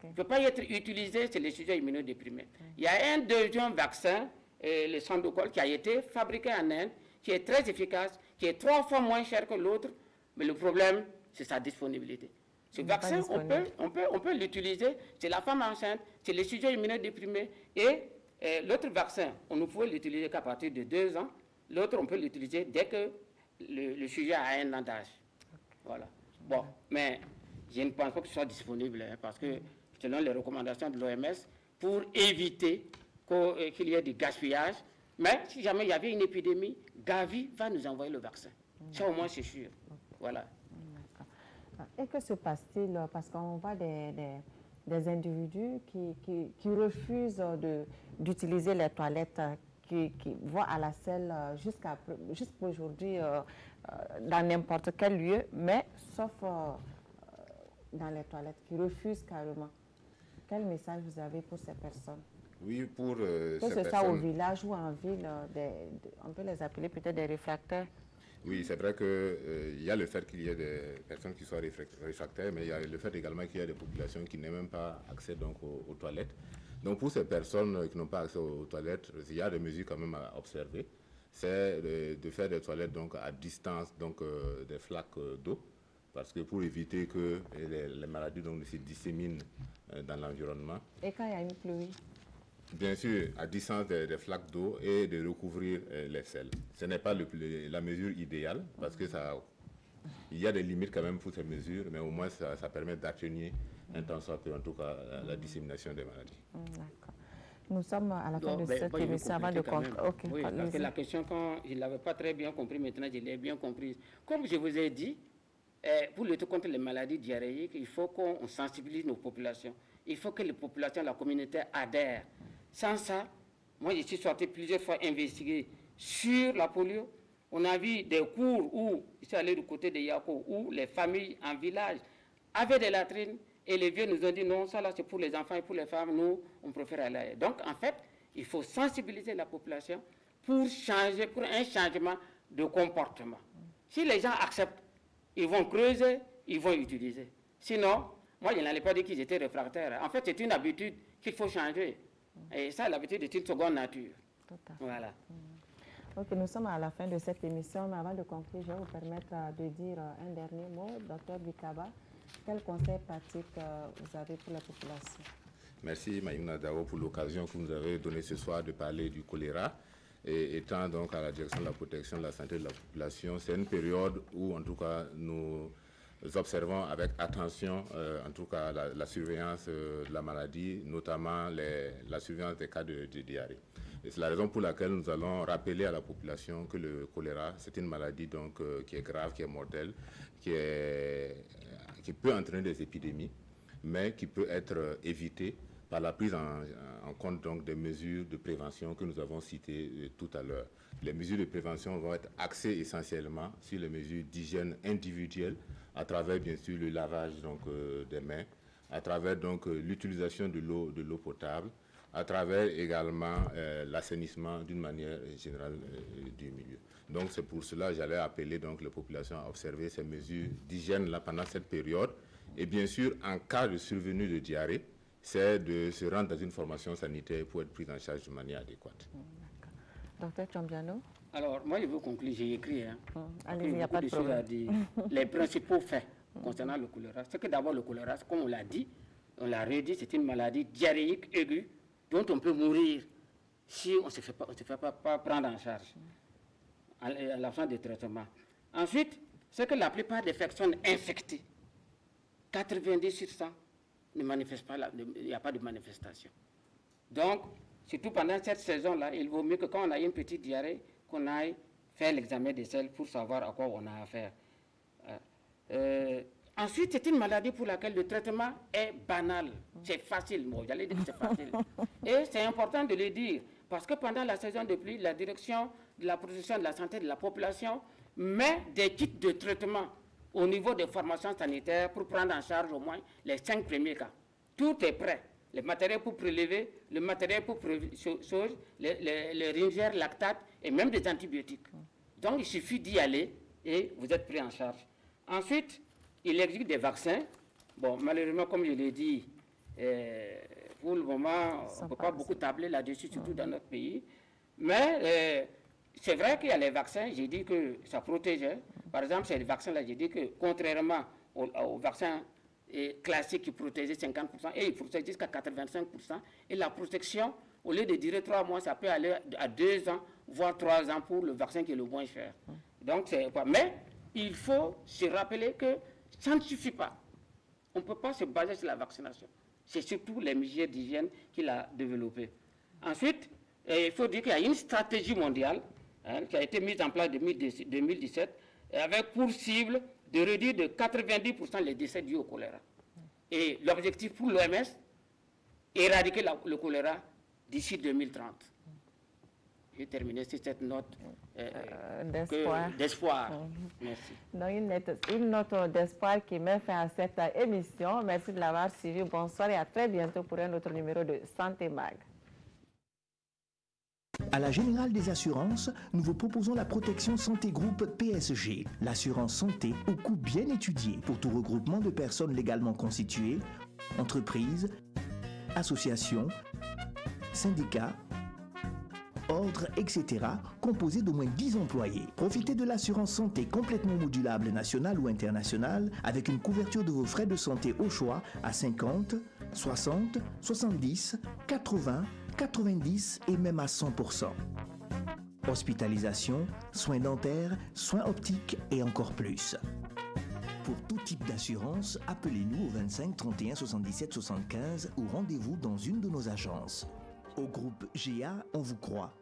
[SPEAKER 7] Il ne peut pas être utilisé sur les sujets immunodéprimés. Il y a un deuxième vaccin, le Sandocol, qui a été fabriqué en Inde, qui est très efficace, qui est 3 fois moins cher que l'autre, mais le problème, c'est sa disponibilité. Ce vaccin, on peut l'utiliser chez la femme enceinte, chez les sujets immunodéprimés, et l'autre vaccin, on ne peut l'utiliser qu'à partir de 2 ans, l'autre, on peut l'utiliser dès que le sujet a 1 an d'âge. Voilà. Bon, mais je ne pense pas que ce soit disponible, hein, parce que selon les recommandations de l'OMS, pour éviter qu'il y ait du gaspillage, mais si jamais il y avait une épidémie, Gavi va nous envoyer le vaccin. Ça, au moins, c'est sûr. Voilà.
[SPEAKER 5] Et que se passe-t-il? Parce qu'on voit des individus qui refusent d'utiliser les toilettes, qui vont à la selle jusqu'à aujourd'hui dans n'importe quel lieu, mais sauf dans les toilettes, qui refusent carrément. Quel message vous avez pour ces personnes?
[SPEAKER 6] Oui, pour
[SPEAKER 5] que
[SPEAKER 6] ces
[SPEAKER 5] ce soit
[SPEAKER 6] personnes,
[SPEAKER 5] au village ou en ville, on peut les appeler peut-être des réfractaires.
[SPEAKER 6] Oui, c'est vrai qu'il y a le fait qu'il y ait des personnes qui soient réfractaires, mais il y a le fait également qu'il y a des populations qui n'aient même pas accès donc, aux toilettes. Donc pour ces personnes qui n'ont pas accès aux toilettes, il y a des mesures quand même à observer. C'est de faire des toilettes donc, à distance donc, des flaques d'eau, parce que pour éviter que les maladies donc, se disséminent dans l'environnement.
[SPEAKER 5] Et quand il y a une pluie?
[SPEAKER 6] Bien sûr, à distance des flaques d'eau et de recouvrir les selles. Ce n'est pas la mesure idéale parce que il y a des limites quand même pour ces mesures, mais au moins ça permet d'atténuer un temps soit peu en tout cas la dissémination des maladies.
[SPEAKER 5] D'accord. Nous sommes à la fin de cette émission avant de conclure.
[SPEAKER 7] Oui, parce que la question, quand je ne l'avais pas très bien compris, maintenant je l'ai bien comprise. Comme je vous ai dit, pour lutter contre les maladies diarrhéiques, il faut qu'on sensibilise nos populations. Il faut que les populations, la communauté adhèrent. Sans ça, moi je suis sorti plusieurs fois investiguer sur la polio. On a vu des cours où, je suis allé du côté de Yako, où les familles en village avaient des latrines et les vieux nous ont dit non, ça là c'est pour les enfants et pour les femmes, nous on préfère aller ailleurs. Donc en fait, il faut sensibiliser la population pour changer, pour un changement de comportement. Si les gens acceptent, ils vont creuser, ils vont utiliser. Sinon, moi je n'allais pas dire qu'ils étaient réfractaires. En fait, c'est une habitude qu'il faut changer. Et ça, l'habitude est une seconde nature. Voilà.
[SPEAKER 5] Ok, nous sommes à la fin de cette émission, mais avant de conclure, je vais vous permettre de dire un dernier mot. Docteur Bikaba, quels conseils pratiques vous avez pour la population?
[SPEAKER 6] Merci Maïmouna Dao pour l'occasion que vous nous avez donnée ce soir de parler du choléra. Et étant donc à la direction de la protection de la santé de la population, c'est une période où en tout cas nous observons avec attention en tout cas la surveillance de la maladie, notamment la surveillance des cas de diarrhée. Et c'est la raison pour laquelle nous allons rappeler à la population que le choléra, c'est une maladie donc, qui est grave, qui est mortelle, qui peut entraîner des épidémies, mais qui peut être évitée par la prise en compte donc, des mesures de prévention que nous avons citées tout à l'heure. Les mesures de prévention vont être axées essentiellement sur les mesures d'hygiène individuelle, à travers bien sûr le lavage donc, des mains, à travers donc l'utilisation de l'eau potable, à travers également l'assainissement d'une manière générale du milieu. Donc c'est pour cela que j'allais appeler donc les populations à observer ces mesures d'hygiène là pendant cette période. Et bien sûr, en cas de survenue de diarrhée, c'est de se rendre dans une formation sanitaire pour être pris en charge de manière adéquate.
[SPEAKER 5] Docteur Chambiano?
[SPEAKER 7] Alors, moi, je veux conclure, j'ai écrit.
[SPEAKER 5] Allez, il n'y a pas de problème.
[SPEAKER 7] Les principaux faits concernant le choléra, c'est que d'abord, le choléra, comme on l'a dit, on l'a redit, c'est une maladie diarrhéique aiguë dont on peut mourir si on ne se fait pas prendre en charge à l'absence de traitement. Ensuite, c'est que la plupart des personnes infectées, 90 sur 100, ne manifestent pas, il n'y a pas de manifestation. Donc, surtout pendant cette saison-là, il vaut mieux que quand on a une petite diarrhée, qu'on aille faire l'examen des selles pour savoir à quoi on a affaire. Ensuite, c'est une maladie pour laquelle le traitement est banal. C'est facile, moi, j'allais dire que c'est facile. Et c'est important de le dire, parce que pendant la saison de pluie, la direction de la protection de la santé de la population met des kits de traitement au niveau des formations sanitaires pour prendre en charge au moins les 5 premiers cas. Tout est prêt. Le matériel pour prélever, le matériel pour les ringères, lactates et même des antibiotiques. Donc, il suffit d'y aller et vous êtes pris en charge. Ensuite, il existe des vaccins. Bon, malheureusement, comme je l'ai dit, pour le moment, on ne peut pas beaucoup tabler là-dessus, surtout dans notre pays. Mais c'est vrai qu'il y a les vaccins, j'ai dit que ça protégeait. Par exemple, ces vaccins-là, j'ai dit que contrairement aux vaccins classiques qui protégeaient 50%, et ils protègent jusqu'à 85%. Et la protection, au lieu de durer 3 mois, ça peut aller à 2 ans, voire 3 ans pour le vaccin qui est le moins cher. Donc, mais il faut se rappeler que ça ne suffit pas. On ne peut pas se baser sur la vaccination. C'est surtout les mesures d'hygiène qu'il a développées. Ensuite, il faut dire qu'il y a une stratégie mondiale qui a été mise en place en 2017 avec pour cible de réduire de 90% les décès dus au choléra. Et l'objectif pour l'OMS, éradiquer le choléra d'ici 2030. J'ai terminé sur cette note d'espoir. Merci.
[SPEAKER 5] Donc, une note d'espoir qui met fin à cette émission. Merci de l'avoir suivi. Bonsoir et à très bientôt pour un autre numéro de Santé Mag.
[SPEAKER 4] À la Générale des Assurances, nous vous proposons la protection santé groupe PSG, l'assurance santé au coût bien étudié pour tout regroupement de personnes légalement constituées, entreprises, associations, syndicats, ordres, etc., composé d'au moins 10 employés. Profitez de l'assurance santé complètement modulable nationale ou internationale avec une couverture de vos frais de santé au choix à 50, 60, 70, 80, 90 et même à 100%. Hospitalisation, soins dentaires, soins optiques et encore plus. Pour tout type d'assurance, appelez-nous au 25 31 77 75 ou rendez-vous dans une de nos agences. Au groupe GA, on vous croit.